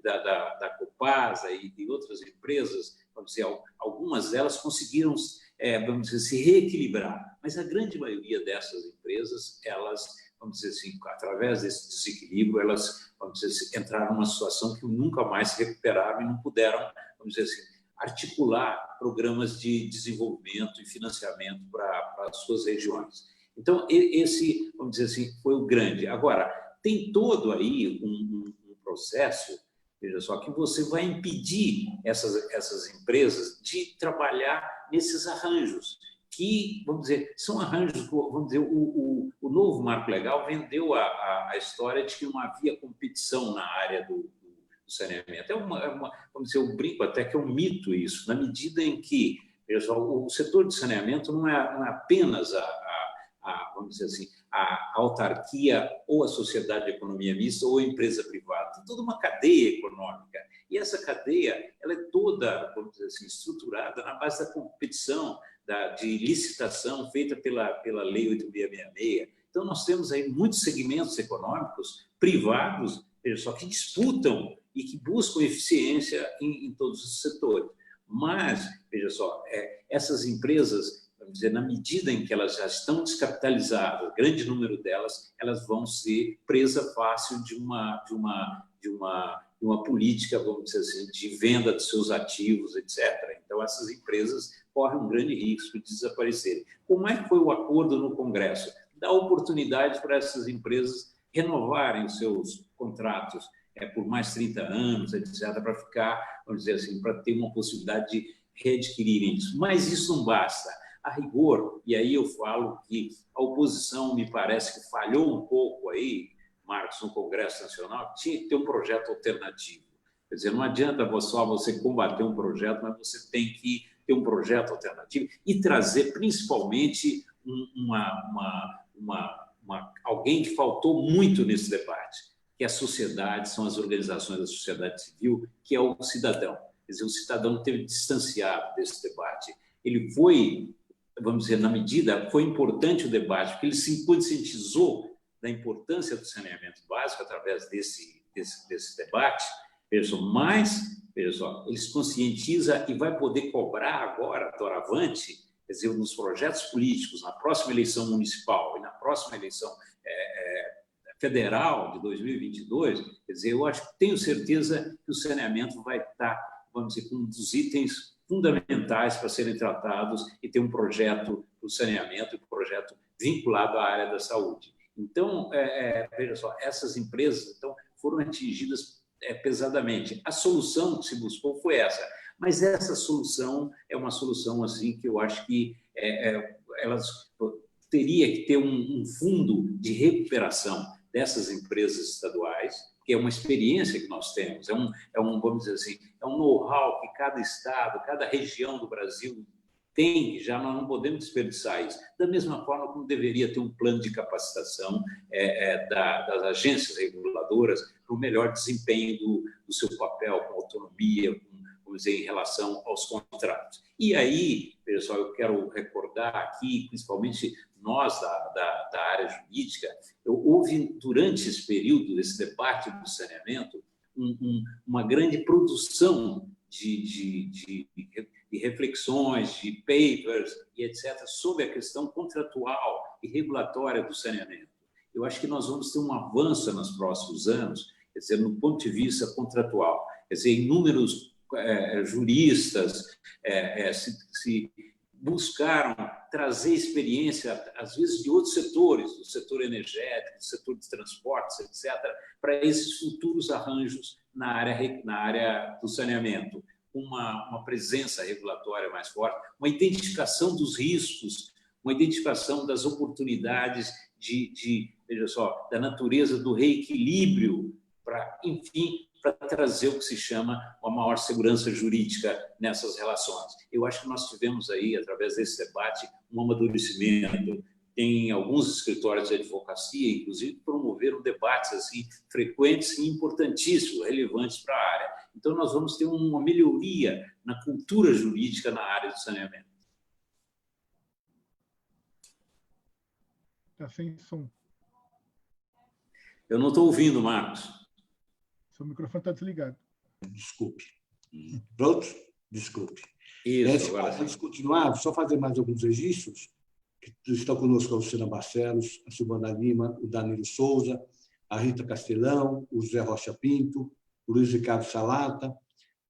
da Copasa e outras empresas, vamos dizer, algumas delas conseguiram, vamos dizer, se reequilibrar. Mas a grande maioria dessas empresas, elas, vamos dizer assim, através desse desequilíbrio, elas, vamos dizer assim, entraram numa situação que nunca mais se recuperaram e não puderam, vamos dizer assim, articular programas de desenvolvimento e financiamento para as suas regiões. Então, esse, vamos dizer assim, foi o grande. Agora, tem todo aí um processo, veja só, que você vai impedir essas empresas de trabalhar nesses arranjos, que, vamos dizer, são arranjos, vamos dizer, o novo marco legal vendeu a história de que não havia competição na área do saneamento. Vamos dizer, eu brinco até que é um mito isso, na medida em que, veja só, o setor de saneamento não é apenas vamos dizer assim, a autarquia ou a sociedade de economia mista ou a empresa privada. Tem toda uma cadeia econômica. E essa cadeia ela é toda, vamos dizer assim, estruturada na base da competição, de licitação feita pela Lei 8666. Então, nós temos aí muitos segmentos econômicos privados, só que disputam e que buscam eficiência em todos os setores. Mas, veja só, essas empresas, vamos dizer, na medida em que elas já estão descapitalizadas, grande número delas, elas vão ser presa fácil de uma política, vamos dizer assim, de venda de seus ativos, etc. Então, essas empresas correm um grande risco de desaparecerem. Como é que foi o acordo no Congresso? Dá oportunidade para essas empresas renovarem os seus contratos por mais 30 anos, etc., para ficar, vamos dizer assim, para ter uma possibilidade de readquirirem isso. Mas isso não basta. A rigor, e aí eu falo que a oposição me parece que falhou um pouco aí, Marcos, no Congresso Nacional, tinha que ter um projeto alternativo. Quer dizer, não adianta só você combater um projeto, mas você tem que ter um projeto alternativo e trazer principalmente alguém que faltou muito nesse debate, que é a sociedade, são as organizações da sociedade civil, que é o cidadão. Quer dizer, o cidadão teve distanciado desse debate. Ele foi, vamos dizer, na medida, foi importante o debate, porque ele se conscientizou da importância do saneamento básico através desse debate, mas, veja só, ele se conscientiza e vai poder cobrar agora, doravante, quer dizer, nos projetos políticos, na próxima eleição municipal e na próxima eleição federal de 2022, quer dizer, eu tenho certeza que o saneamento vai estar, vamos dizer, com um dos itens fundamentais para serem tratados e ter um projeto do saneamento, um projeto vinculado à área da saúde. Então, veja só, essas empresas então, foram atingidas pesadamente. A solução que se buscou foi essa, mas essa solução é uma solução assim que eu acho que elas teria que ter um fundo de recuperação dessas empresas estaduais, que é uma experiência que nós temos, vamos dizer assim, é um know-how que cada estado, cada região do Brasil tem, já nós não podemos desperdiçar isso. Da mesma forma como deveria ter um plano de capacitação das agências reguladoras para o melhor desempenho do seu papel, com autonomia, vamos dizer, em relação aos contratos. E aí, pessoal, eu quero recordar aqui, principalmente nós da área jurídica, houve, durante esse período, esse debate do saneamento, uma grande produção de reflexões, de papers e etc., sobre a questão contratual e regulatória do saneamento. Eu acho que nós vamos ter um avanço nos próximos anos, quer dizer, no ponto de vista contratual. Quer dizer, inúmeros juristas se buscaram trazer experiência, às vezes, de outros setores, do setor energético, do setor de transportes, etc., para esses futuros arranjos na área do saneamento. Uma presença regulatória mais forte, uma identificação dos riscos, uma identificação das oportunidades veja só, da natureza do reequilíbrio para, enfim, para trazer o que se chama a maior segurança jurídica nessas relações. Eu acho que nós tivemos aí, através desse debate, um amadurecimento. Tem alguns escritórios de advocacia, inclusive, que promoveram debates assim, frequentes e importantíssimos, relevantes para a área. Então, nós vamos ter uma melhoria na cultura jurídica na área do saneamento. Está sem som. Eu não estou ouvindo, Marcos. Seu microfone está desligado. Desculpe. Pronto? Desculpe. Isso, antes de continuar, só fazer mais alguns registros. Estão conosco a Luciana Barcelos, a Silvana Lima, o Danilo Souza, a Rita Castelão, o José Rocha Pinto, o Luiz Ricardo Salata,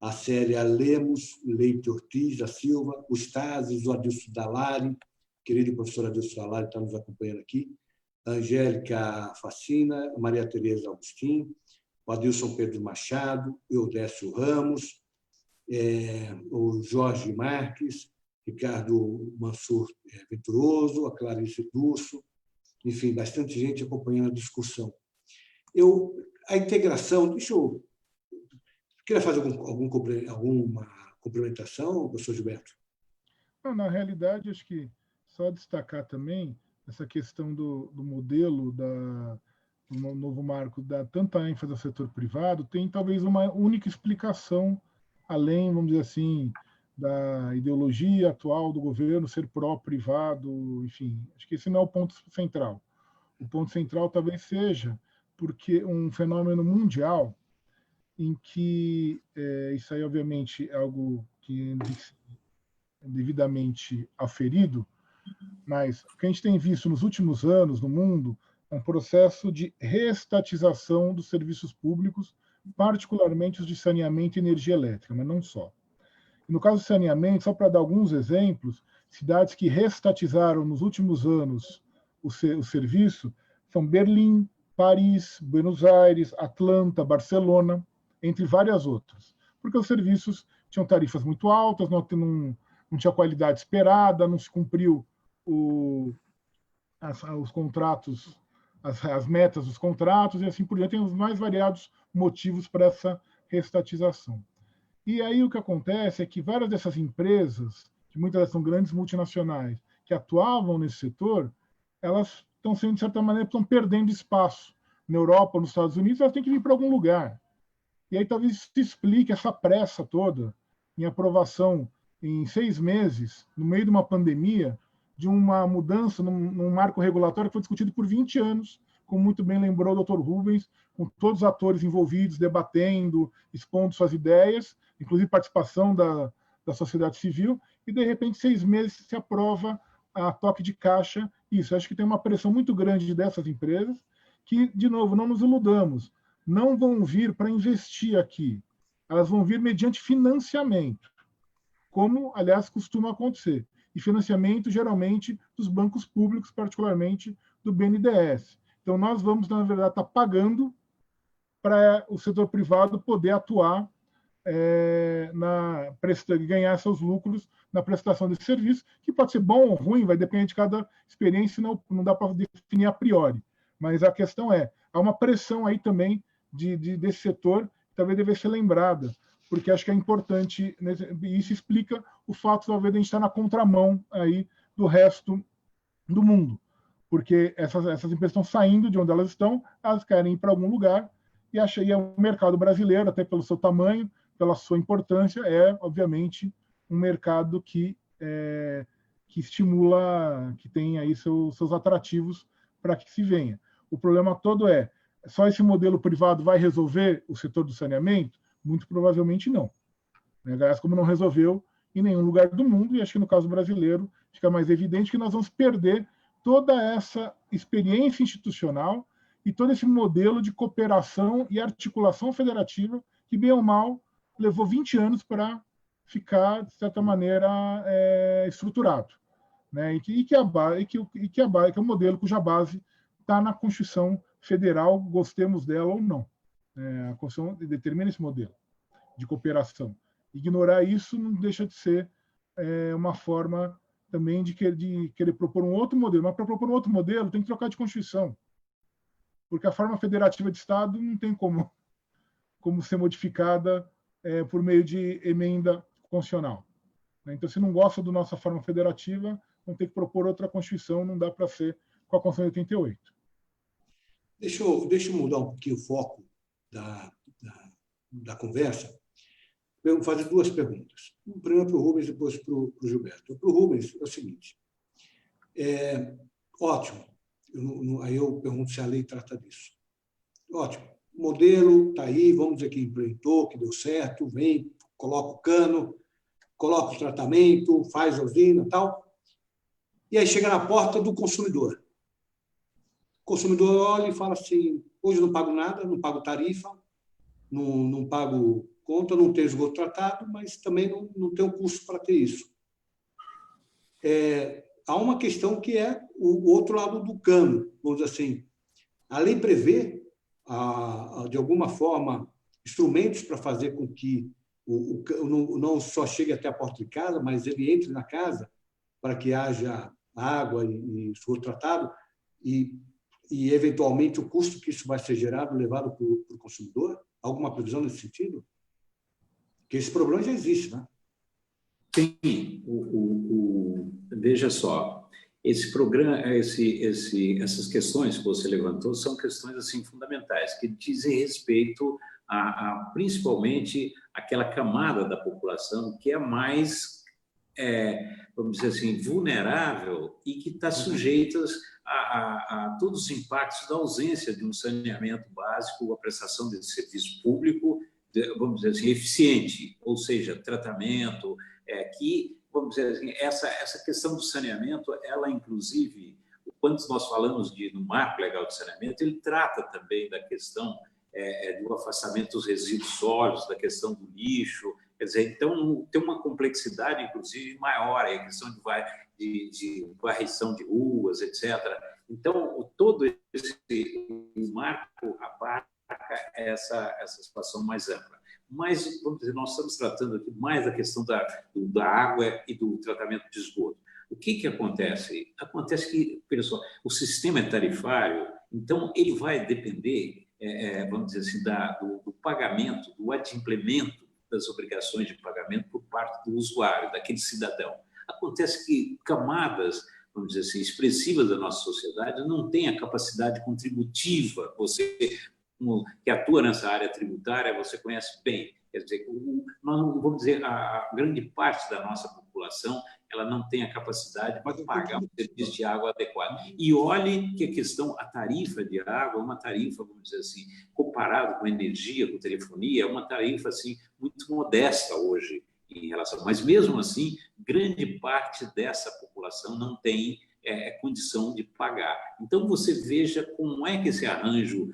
a Célia Lemos, Leite Ortiz da Silva, o Stasis, o Adilson Dalari, querido professor Adilson Dalari está nos acompanhando aqui, a Angélica Facina, a Maria Tereza Agostinho, o Adilson Pedro Machado, o Eudécio Ramos, o Jorge Marques, Ricardo Mansur Venturoso, a Clarice Dusso, enfim, bastante gente acompanhando a discussão. A integração, deixa eu... Queria fazer alguma complementação, professor Gilberto? Não, na realidade, acho que só destacar também essa questão do modelo do novo marco, dá tanta ênfase ao setor privado, tem talvez uma única explicação, além, vamos dizer assim, da ideologia atual do governo ser pró-privado, enfim, acho que esse não é o ponto central. O ponto central talvez seja porque um fenômeno mundial em que, isso aí obviamente é algo que é devidamente aferido, mas o que a gente tem visto nos últimos anos no mundo é um processo de reestatização dos serviços públicos, particularmente os de saneamento e energia elétrica, mas não só. No caso do saneamento, só para dar alguns exemplos, cidades que reestatizaram nos últimos anos o serviço são Berlim, Paris, Buenos Aires, Atlanta, Barcelona, entre várias outras. Porque os serviços tinham tarifas muito altas, não tinha qualidade esperada, não se cumpriu os contratos, as metas dos contratos, e assim por diante. Tem os mais variados motivos para essa reestatização. E aí o que acontece é que várias dessas empresas, que muitas delas são grandes multinacionais, que atuavam nesse setor, elas estão sendo, de certa maneira, estão perdendo espaço. Na Europa, nos Estados Unidos, elas têm que vir para algum lugar. E aí talvez isso explique essa pressa toda em aprovação em 6 meses, no meio de uma pandemia, de uma mudança num marco regulatório que foi discutido por 20 anos, como muito bem lembrou o Dr. Rubens, com todos os atores envolvidos, debatendo, expondo suas ideias, inclusive participação da sociedade civil, e, de repente, 6 meses se aprova a toque de caixa. Isso, acho que tem uma pressão muito grande dessas empresas, que, de novo, não nos iludamos, não vão vir para investir aqui, elas vão vir mediante financiamento, como, aliás, costuma acontecer. E financiamento, geralmente, dos bancos públicos, particularmente do BNDES. Então, nós vamos, na verdade, estar pagando para o setor privado poder atuar, ganhar seus lucros na prestação desse serviço, que pode ser bom ou ruim, vai depender de cada experiência, não dá para definir a priori. Mas a questão há uma pressão aí também desse setor, que talvez deve ser lembrada, porque acho que é importante, e isso explica o fato, talvez, de a gente estar na contramão aí do resto do mundo, porque essas empresas estão saindo de onde elas estão, elas querem ir para algum lugar, e achei o mercado brasileiro, até pelo seu tamanho, pela sua importância, obviamente, um mercado que estimula, que tem aí seus atrativos para que se venha. O problema todo só esse modelo privado vai resolver o setor do saneamento? Muito provavelmente não. Aliás, como não resolveu em nenhum lugar do mundo, e acho que no caso brasileiro fica mais evidente que nós vamos perder toda essa experiência institucional e todo esse modelo de cooperação e articulação federativa que, bem ou mal, levou 20 anos para ficar, de certa maneira, estruturado. Né? E que é um modelo cuja base está na Constituição Federal, gostemos dela ou não. A Constituição determina esse modelo de cooperação. Ignorar isso não deixa de ser uma forma também de querer propor um outro modelo. Mas para propor um outro modelo, tem que trocar de Constituição. Porque a forma federativa de Estado não tem como como ser modificada por meio de emenda constitucional. Então, se não gosta da nossa forma federativa, vão ter que propor outra Constituição, não dá para ser com a Constituição de 88. Deixa eu mudar um pouquinho o foco da conversa. Eu vou fazer duas perguntas. Primeiro para o Rubens, depois para o Gilberto. Para o Rubens, é o seguinte. Ótimo. Aí eu pergunto se a lei trata disso. Ótimo. O modelo está aí, vamos dizer que implementou, que deu certo, vem, coloca o cano, coloca o tratamento, faz a usina e tal. E aí chega na porta do consumidor. O consumidor olha e fala assim, hoje eu não pago nada, não pago tarifa, não pago conta, não tenho esgoto tratado, mas também não tenho custo para ter isso. Há uma questão que é o outro lado do cano, vamos dizer assim. A lei prevê, de alguma forma, instrumentos para fazer com que o cano não só chegue até a porta de casa, mas ele entre na casa para que haja água e esgoto tratado e, eventualmente, o custo que isso vai ser gerado, levado para o consumidor? Alguma previsão nesse sentido? Porque esse problema já existe, né? Sim. Veja só, esse programa, essas questões que você levantou são questões assim fundamentais, que dizem respeito principalmente àquela camada da população que é mais, vamos dizer assim, vulnerável e que está sujeita a todos os impactos da ausência de um saneamento básico, a prestação de serviço público, vamos dizer assim, eficiente, ou seja, tratamento, que, vamos dizer assim, essa questão do saneamento, ela, inclusive, quando nós falamos no marco legal de saneamento, ele trata também da questão do afastamento dos resíduos sólidos, da questão do lixo, quer dizer, então tem uma complexidade, inclusive, maior, a questão de varrição de ruas, etc. Então, todo esse marco abarca essa situação mais ampla. Mas, vamos dizer, nós estamos tratando aqui mais da questão da água e do tratamento de esgoto. O que acontece? Acontece que, pessoal, o sistema é tarifário, então ele vai depender, vamos dizer assim, do pagamento, do adimplemento das obrigações de pagamento por parte do usuário, daquele cidadão. Acontece que camadas, vamos dizer assim, expressivas da nossa sociedade não têm a capacidade contributiva. Você que atua nessa área tributária, você conhece bem. Quer dizer, vamos dizer, a grande parte da nossa população ela não tem a capacidade de pagar um serviço de água adequado. E olhe que a tarifa de água é uma tarifa, vamos dizer assim, comparado com energia, com telefonia, é uma tarifa assim, muito modesta hoje em relação. Mas, mesmo assim, grande parte dessa população não tem condição de pagar. Então, você veja como é que esse arranjo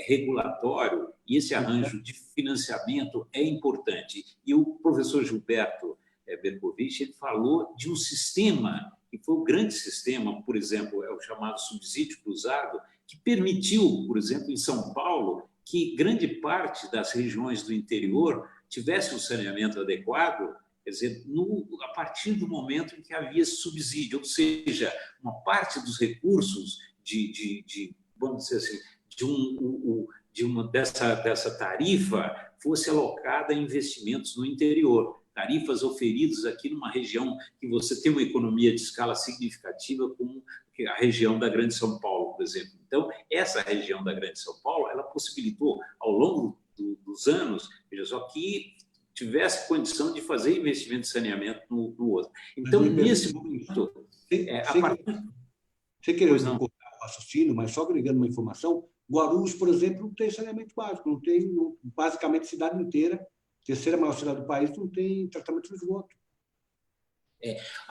regulatório e esse arranjo de financiamento é importante. E o professor Gilberto Bercovitch, ele falou de um sistema, que foi o grande sistema, por exemplo, é o chamado subsídio cruzado, que permitiu, por exemplo, em São Paulo, que grande parte das regiões do interior tivesse um saneamento adequado, quer dizer, a partir do momento em que havia esse subsídio, ou seja, uma parte dos recursos vamos dizer assim, dessa tarifa fosse alocada a investimentos no interior, tarifas oferidas aqui numa região que você tem uma economia de escala significativa, como a região da Grande São Paulo, por exemplo. Então, essa região da Grande São Paulo, ela possibilitou, ao longo dos anos, veja só, que tivesse condição de fazer investimento de saneamento no outro. Então, nesse momento... Você querer não cortar o raciocínio, mas só agregando uma informação, Guarulhos, por exemplo, não tem saneamento básico, não tem, basicamente, a cidade inteira, terceira maior cidade do país, não tem tratamento de esgoto.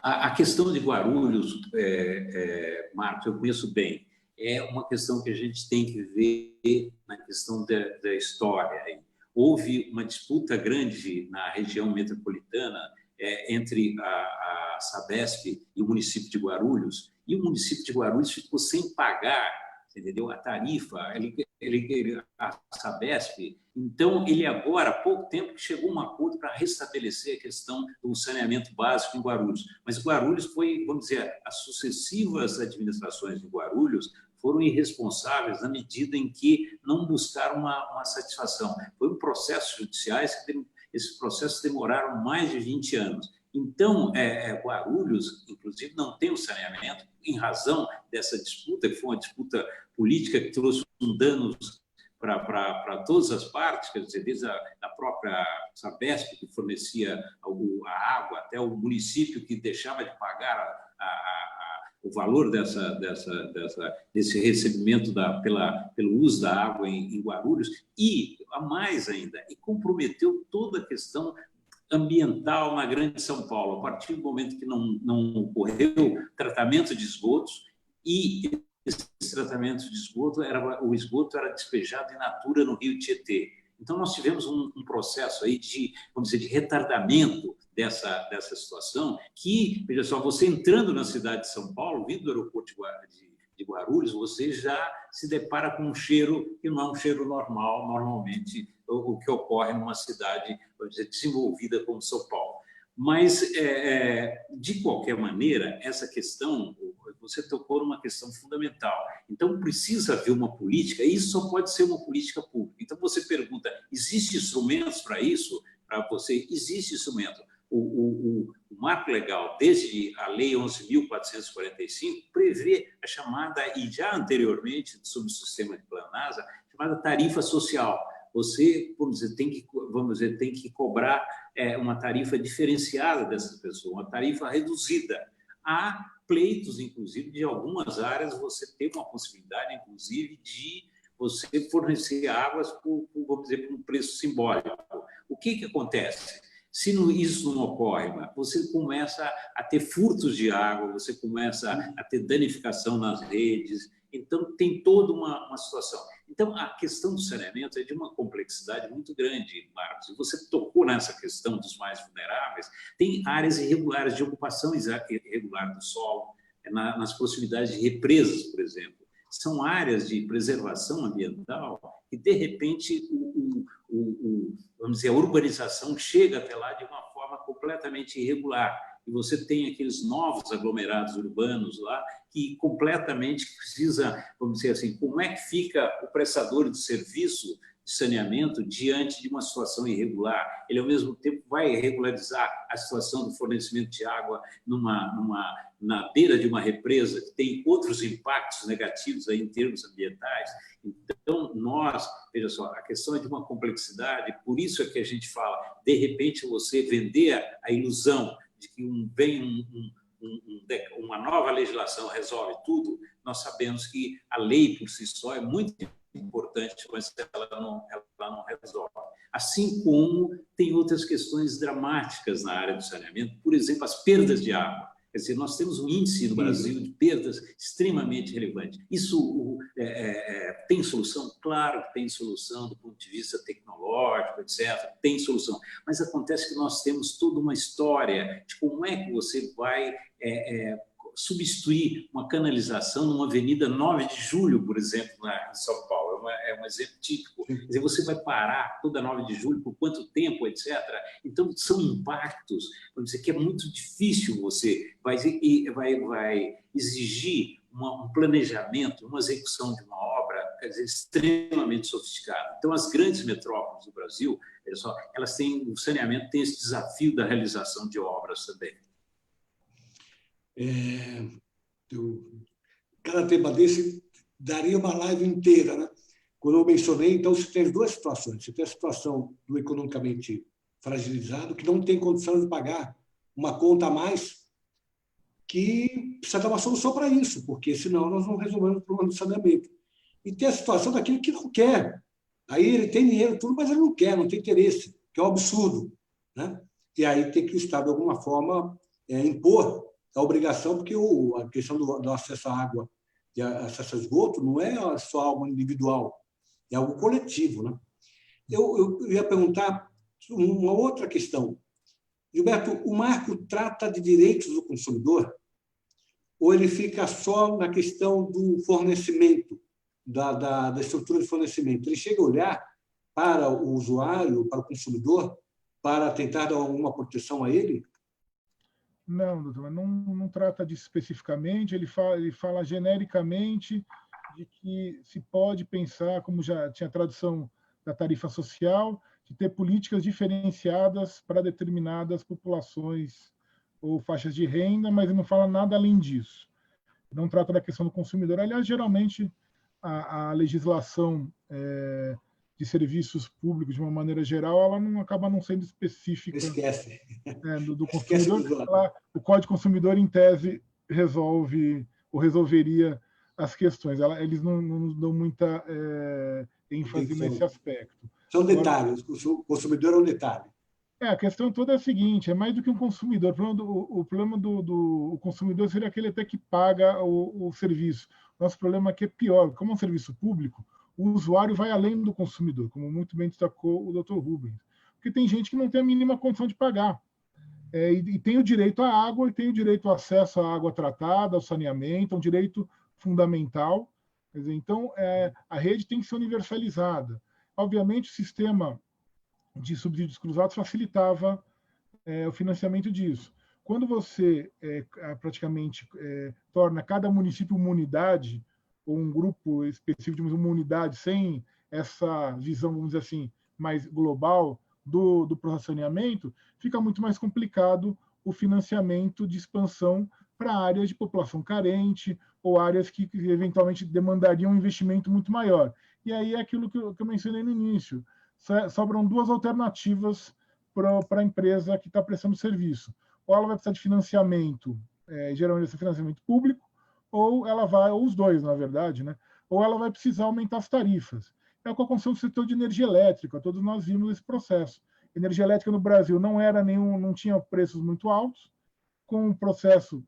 A questão de Guarulhos, Marcos, eu conheço bem, é uma questão que a gente tem que ver na questão da história. Houve uma disputa grande na região metropolitana entre a Sabesp e o município de Guarulhos, e o município de Guarulhos ficou sem pagar, entendeu? A tarifa, a Sabesp. Então, ele agora, há pouco tempo, chegou a um acordo para restabelecer a questão do saneamento básico em Guarulhos. Mas Guarulhos foi, vamos dizer, as sucessivas administrações de Guarulhos foram irresponsáveis na medida em que não buscaram uma satisfação. Foi um processo judicial, esses processos demoraram mais de 20 anos. Então, Guarulhos, inclusive, não tem o saneamento em razão dessa disputa, que foi uma disputa política que trouxe um danos para todas as partes, quer dizer, desde a própria Sabesp, que fornecia a água, até o município que deixava de pagar o valor desse recebimento pelo uso da água em Guarulhos, e, a mais ainda, e comprometeu toda a questão ambiental na Grande São Paulo, a partir do momento que não ocorreu tratamento de esgotos, e esse tratamento de esgoto, o esgoto era despejado in natura no Rio Tietê. Então, nós tivemos um processo aí de, vamos dizer, de retardamento dessa situação, que, veja só, você entrando na cidade de São Paulo, vindo do aeroporto de Guarulhos, você já se depara com um cheiro que não é um cheiro normal, normalmente, o que ocorre numa cidade, vamos dizer, desenvolvida como São Paulo. Mas, de qualquer maneira, essa questão, você tocou numa questão fundamental. Então, precisa haver uma política, e isso só pode ser uma política pública. Então, você pergunta, existem instrumentos para isso? Para você, existe instrumento. O marco legal, desde a Lei 11.445, prevê a chamada, e já anteriormente, sob o sistema de Planasa, chamada tarifa social. Você, vamos dizer, tem que cobrar uma tarifa diferenciada dessas pessoas, uma tarifa reduzida. Há pleitos, inclusive, de algumas áreas, você tem uma possibilidade, inclusive, de você fornecer águas vamos dizer, por um preço simbólico. O que acontece? Se isso não ocorre, você começa a ter furtos de água, você começa a ter danificação nas redes, então tem toda uma situação. Então, a questão do saneamento é de uma complexidade muito grande, Marcos. E você tocou nessa questão dos mais vulneráveis. Tem áreas irregulares de ocupação irregular do solo, nas proximidades de represas, por exemplo. São áreas de preservação ambiental que, de repente, vamos dizer, a urbanização chega até lá de uma forma completamente irregular. E você tem aqueles novos aglomerados urbanos lá que completamente precisa, vamos dizer assim, como é que fica o prestador de serviço de saneamento diante de uma situação irregular? Ele, ao mesmo tempo, vai regularizar a situação do fornecimento de água na beira de uma represa que tem outros impactos negativos aí em termos ambientais. Então, veja só, a questão é de uma complexidade, por isso é que a gente fala, de repente, você vender a ilusão de que uma nova legislação resolve tudo, nós sabemos que a lei por si só é muito importante, mas ela não resolve. Assim como tem outras questões dramáticas na área do saneamento, por exemplo, as perdas de água. Quer dizer, nós temos um índice no Brasil de perdas extremamente relevante. Isso tem solução? Claro que tem solução do ponto de vista tecnológico, etc. Tem solução. Mas acontece que nós temos toda uma história de como é que você vai substituir uma canalização numa avenida 9 de Julho, por exemplo, em São Paulo. É um exemplo típico. Quer dizer, você vai parar toda 9 de Julho, por quanto tempo, etc. Então, são impactos, vamos dizer, que é muito difícil você vai exigir um planejamento, uma execução de uma obra, quer dizer, extremamente sofisticada. Então, as grandes metrópoles do Brasil, elas têm, o saneamento tem esse desafio da realização de obras também. Cada tema desse daria uma live inteira, né? Quando eu mencionei, então, você tem duas situações. Você tem a situação do economicamente fragilizado, que não tem condição de pagar uma conta a mais, que precisa dar uma solução para isso, porque senão nós não resolvemos o problema do saneamento. E tem a situação daquele que não quer. Aí ele tem dinheiro, tudo, mas ele não quer, não tem interesse, que é um absurdo, né? E aí tem que o Estado, de alguma forma, impor a obrigação, porque a questão do acesso à água e acesso ao esgoto não é só algo individual, é algo coletivo, né? Eu ia perguntar uma outra questão. Gilberto, o marco trata de direitos do consumidor ou ele fica só na questão do fornecimento, da estrutura de fornecimento? Ele chega a olhar para o usuário, para o consumidor, para tentar dar alguma proteção a ele? Não, doutor, não trata disso especificamente, ele fala genericamente de que se pode pensar, como já tinha a tradução da tarifa social, de ter políticas diferenciadas para determinadas populações ou faixas de renda, mas não fala nada além disso. Não trata da questão do consumidor. Aliás, geralmente, a legislação de serviços públicos, de uma maneira geral, ela não acaba não sendo específica do consumidor. O Código do Consumidor, em tese, resolve ou resolveria as questões. Eles não dão muita ênfase nesse aspecto. São detalhes. O consumidor é um detalhe. A questão toda é a seguinte: é mais do que um consumidor. O problema do consumidor seria aquele até que paga o serviço. Nosso problema aqui é pior. Como é um serviço público, o usuário vai além do consumidor, como muito bem destacou o Dr. Rubens. Porque tem gente que não tem a mínima condição de pagar. E tem o direito à água, e tem o direito ao acesso à água tratada, ao saneamento, é um direito fundamental. Quer dizer, então, a rede tem que ser universalizada. Obviamente, o sistema de subsídios cruzados facilitava o financiamento disso. Quando você praticamente torna cada município uma unidade, ou um grupo específico de uma unidade, sem essa visão, vamos dizer assim, mais global do processamento, fica muito mais complicado o financiamento de expansão para áreas de população carente ou áreas que eventualmente demandariam um investimento muito maior. E aí é aquilo que eu mencionei no início. Sobram duas alternativas para a empresa que está prestando serviço. Ou ela vai precisar de financiamento, geralmente esse financiamento público, ou ela vai, ou os dois, na verdade, né? Ou ela vai precisar aumentar as tarifas. É o que aconteceu no setor de energia elétrica, todos nós vimos esse processo. Energia elétrica no Brasil não tinha preços muito altos, com o processo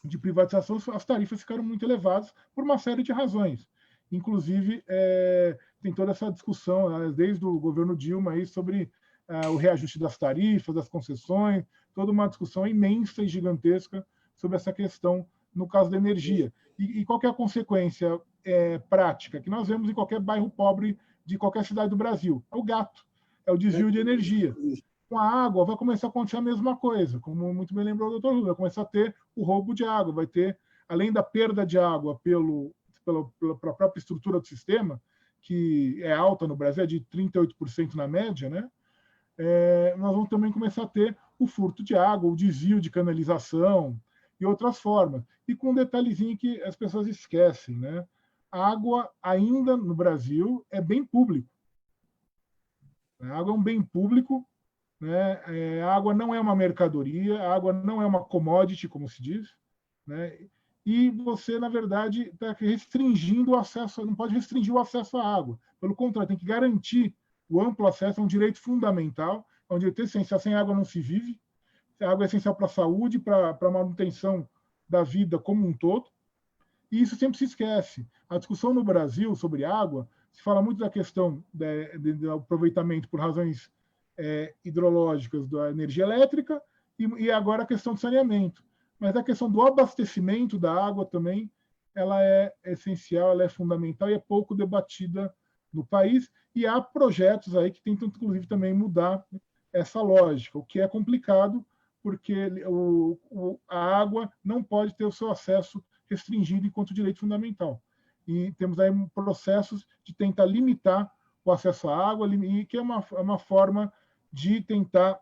de privatização, as tarifas ficaram muito elevadas por uma série de razões. Inclusive, tem toda essa discussão, desde o governo Dilma, aí, sobre o reajuste das tarifas, das concessões, toda uma discussão imensa e gigantesca sobre essa questão no caso da energia. E qual que é a consequência prática que nós vemos em qualquer bairro pobre de qualquer cidade do Brasil? É o gato, é o desvio de energia. Com a água vai começar a acontecer a mesma coisa, como muito bem lembrou o Dr. Rubens, vai começar a ter o roubo de água, vai ter, além da perda de água pela própria estrutura do sistema, que é alta no Brasil, é de 38% na média, né? Nós vamos também começar a ter o furto de água, o desvio de canalização e outras formas. E com um detalhezinho que as pessoas esquecem, né? A água ainda no Brasil é bem público. A água é um bem público, né? A água não é uma mercadoria, a água não é uma commodity, como se diz, né? E você, na verdade, está restringindo o acesso, não pode restringir o acesso à água. Pelo contrário, tem que garantir o amplo acesso, é um direito fundamental, é um direito essencial. Sem água não se vive. A água é essencial para a saúde, para a manutenção da vida como um todo. E isso sempre se esquece. A discussão no Brasil sobre água, se fala muito da questão do aproveitamento por razões hidrológicas da energia elétrica e agora a questão do saneamento. Mas a questão do abastecimento da água também, ela é essencial, ela é fundamental e é pouco debatida no país. E há projetos aí que tentam, inclusive, também mudar essa lógica, o que é complicado, porque a água não pode ter o seu acesso restringido enquanto direito fundamental. E temos aí processos de tentar limitar o acesso à água, que é uma forma de tentar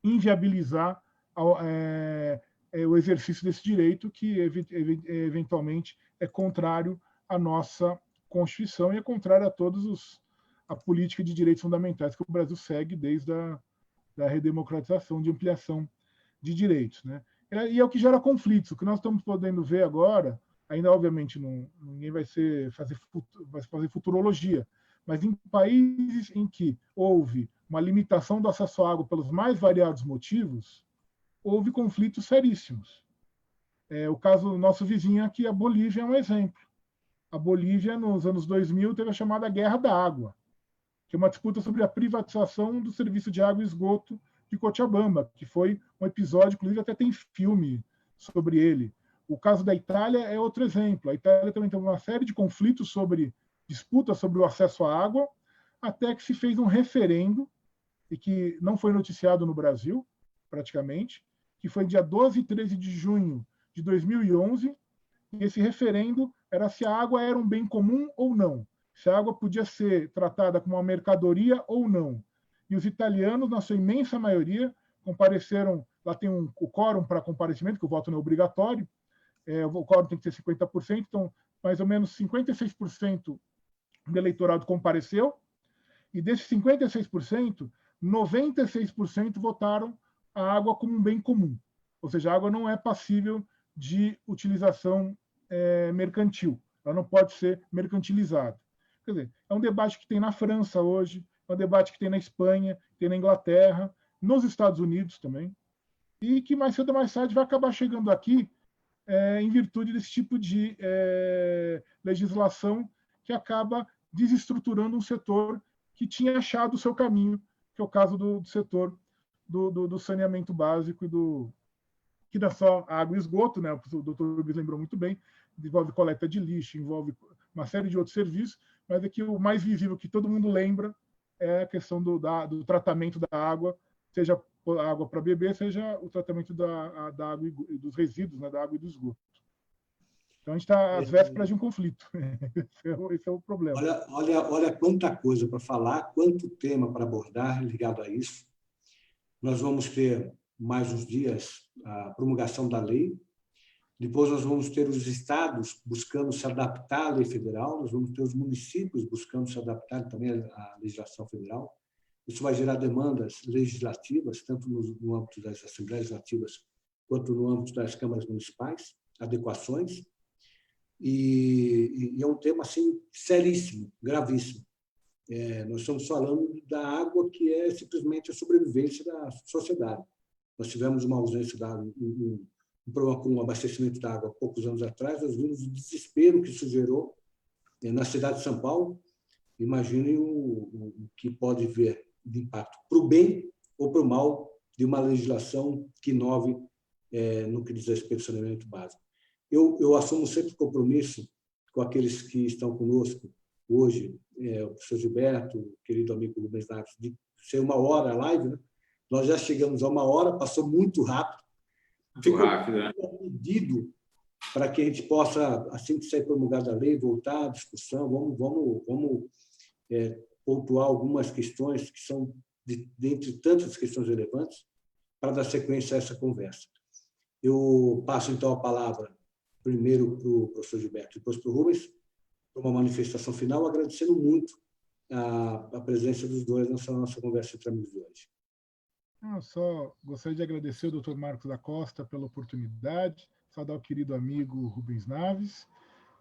inviabilizar o exercício desse direito, que eventualmente é contrário à nossa Constituição e é contrário a a política de direitos fundamentais que o Brasil segue desde da redemocratização, de ampliação de direitos, né? E é o que gera conflitos. O que nós estamos podendo ver agora, ainda obviamente ninguém vai fazer futurologia, mas em países em que houve uma limitação do acesso à água pelos mais variados motivos, houve conflitos seríssimos. O caso do nosso vizinho aqui, a Bolívia, é um exemplo. A Bolívia, nos anos 2000, teve a chamada Guerra da Água, que é uma disputa sobre a privatização do serviço de água e esgoto de Cochabamba, que foi um episódio, inclusive até tem filme sobre ele. O caso da Itália é outro exemplo. A Itália também teve uma série de conflitos disputas sobre o acesso à água, até que se fez um referendo, e que não foi noticiado no Brasil, praticamente, que foi dia 12 e 13 de junho de 2011, E esse referendo era se a água era um bem comum ou não, se a água podia ser tratada como uma mercadoria ou não. E os italianos, na sua imensa maioria, compareceram. Lá tem o quórum para comparecimento, que o voto não é obrigatório, o quórum tem que ser 50%, então mais ou menos 56% do eleitorado compareceu, e desses 56%, 96% votaram a água como um bem comum. Ou seja, a água não é passível de utilização mercantil, ela não pode ser mercantilizada. Quer dizer, é um debate que tem na França hoje, é um debate que tem na Espanha, tem na Inglaterra, nos Estados Unidos também, e que mais cedo ou mais tarde vai acabar chegando aqui em virtude desse tipo de legislação que acaba desestruturando um setor que tinha achado o seu caminho, que é o caso do setor do saneamento básico que não é só água e esgoto, né? O doutor Rubens lembrou muito bem, envolve coleta de lixo, envolve uma série de outros serviços, mas aqui o mais visível que todo mundo lembra é a questão do tratamento da água, seja a água para beber, seja o tratamento da água e dos resíduos, né, da água e do esgoto. Então, a gente está às vésperas de um conflito. Esse é o problema. Olha quanta coisa para falar, quanto tema para abordar ligado a isso. Nós vamos ter mais uns dias a promulgação da lei, depois nós vamos ter os estados buscando se adaptar à lei federal, nós vamos ter os municípios buscando se adaptar também à legislação federal. Isso vai gerar demandas legislativas, tanto no âmbito das assembleias legislativas quanto no âmbito das câmaras municipais, adequações. E é um tema assim, seríssimo, gravíssimo. Nós estamos falando da água que é simplesmente a sobrevivência da sociedade. Nós tivemos uma ausência um problema com o abastecimento da água há poucos anos atrás, nós vimos o desespero que isso gerou na cidade de São Paulo. Imaginem o que pode vir de impacto para o bem ou para o mal de uma legislação que inove no que diz respeito ao saneamento básico. Eu assumo sempre compromisso com aqueles que estão conosco hoje, o professor Gilberto, o querido amigo Rubens Naves, de ser 1 hora a live, né? Nós já chegamos a 1 hora, passou muito rápido. Ficou pedido para que a gente possa, assim que sair promulgada a lei, voltar à discussão, vamos pontuar algumas questões que são, dentre tantas questões relevantes, para dar sequência a essa conversa. Eu passo, então, a palavra primeiro para o professor Gilberto, depois para o Rubens, para uma manifestação final, agradecendo muito a presença dos dois nessa nossa conversa entre amigos de hoje. Eu só gostaria de agradecer ao doutor Marcos da Costa pela oportunidade, saudar o querido amigo Rubens Naves,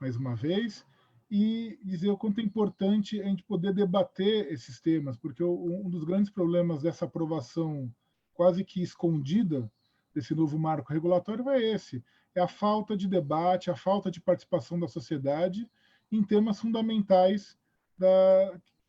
mais uma vez, e dizer o quanto é importante a gente poder debater esses temas, porque um dos grandes problemas dessa aprovação quase que escondida desse novo marco regulatório é esse, é a falta de debate, a falta de participação da sociedade em temas fundamentais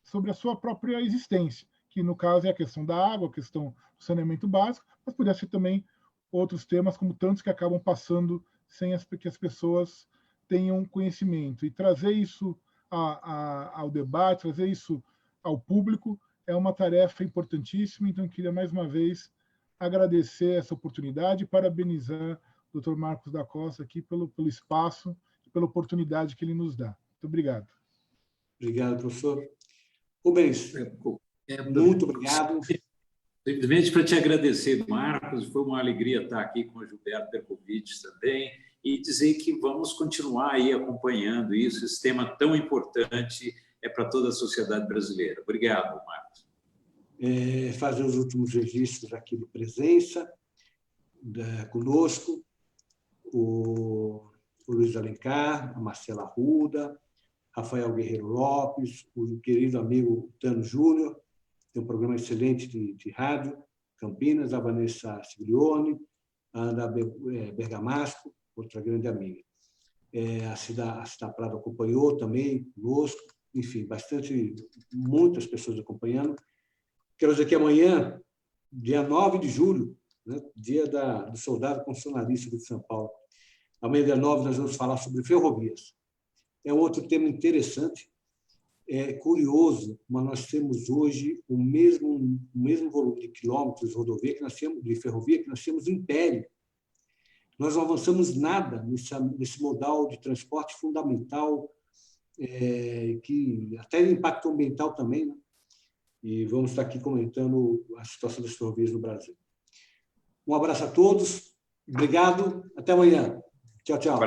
sobre a sua própria existência, que no caso é a questão da água, a questão do saneamento básico, mas poderia ser também outros temas, como tantos que acabam passando sem que as pessoas tenham conhecimento. E trazer isso ao debate, trazer isso ao público, é uma tarefa importantíssima. Então, eu queria mais uma vez agradecer essa oportunidade e parabenizar o Dr. Marcos da Costa aqui pelo espaço e pela oportunidade que ele nos dá. Muito obrigado. Obrigado, professor. Rubens, muito obrigado. Simplesmente para te agradecer, Marcos, foi uma alegria estar aqui com o Gilberto Percovitch também, e dizer que vamos continuar aí acompanhando isso, esse tema tão importante para toda a sociedade brasileira. Obrigado, Marcos. Fazer os últimos registros aqui de presença conosco, o Luiz Alencar, a Marcela Arruda, Rafael Guerreiro Lopes, o querido amigo Tano Júnior, tem um programa excelente de rádio, Campinas, a Vanessa Siglione, a Ana Bergamasco, outra grande amiga. A Cida Prado acompanhou também conosco, enfim, muitas pessoas acompanhando. Quero dizer que amanhã, dia 9 de julho, né, dia do soldado constitucionalista de São Paulo, amanhã, dia 9, nós vamos falar sobre ferrovias. É um outro tema interessante, curioso, mas nós temos hoje o mesmo volume de quilômetros de ferrovia que nós temos no Império. Nós não avançamos nada nesse modal de transporte fundamental, que até impacto ambiental também, né? E vamos estar aqui comentando a situação das ferrovias no Brasil. Um abraço a todos, obrigado, até amanhã. Tchau, tchau.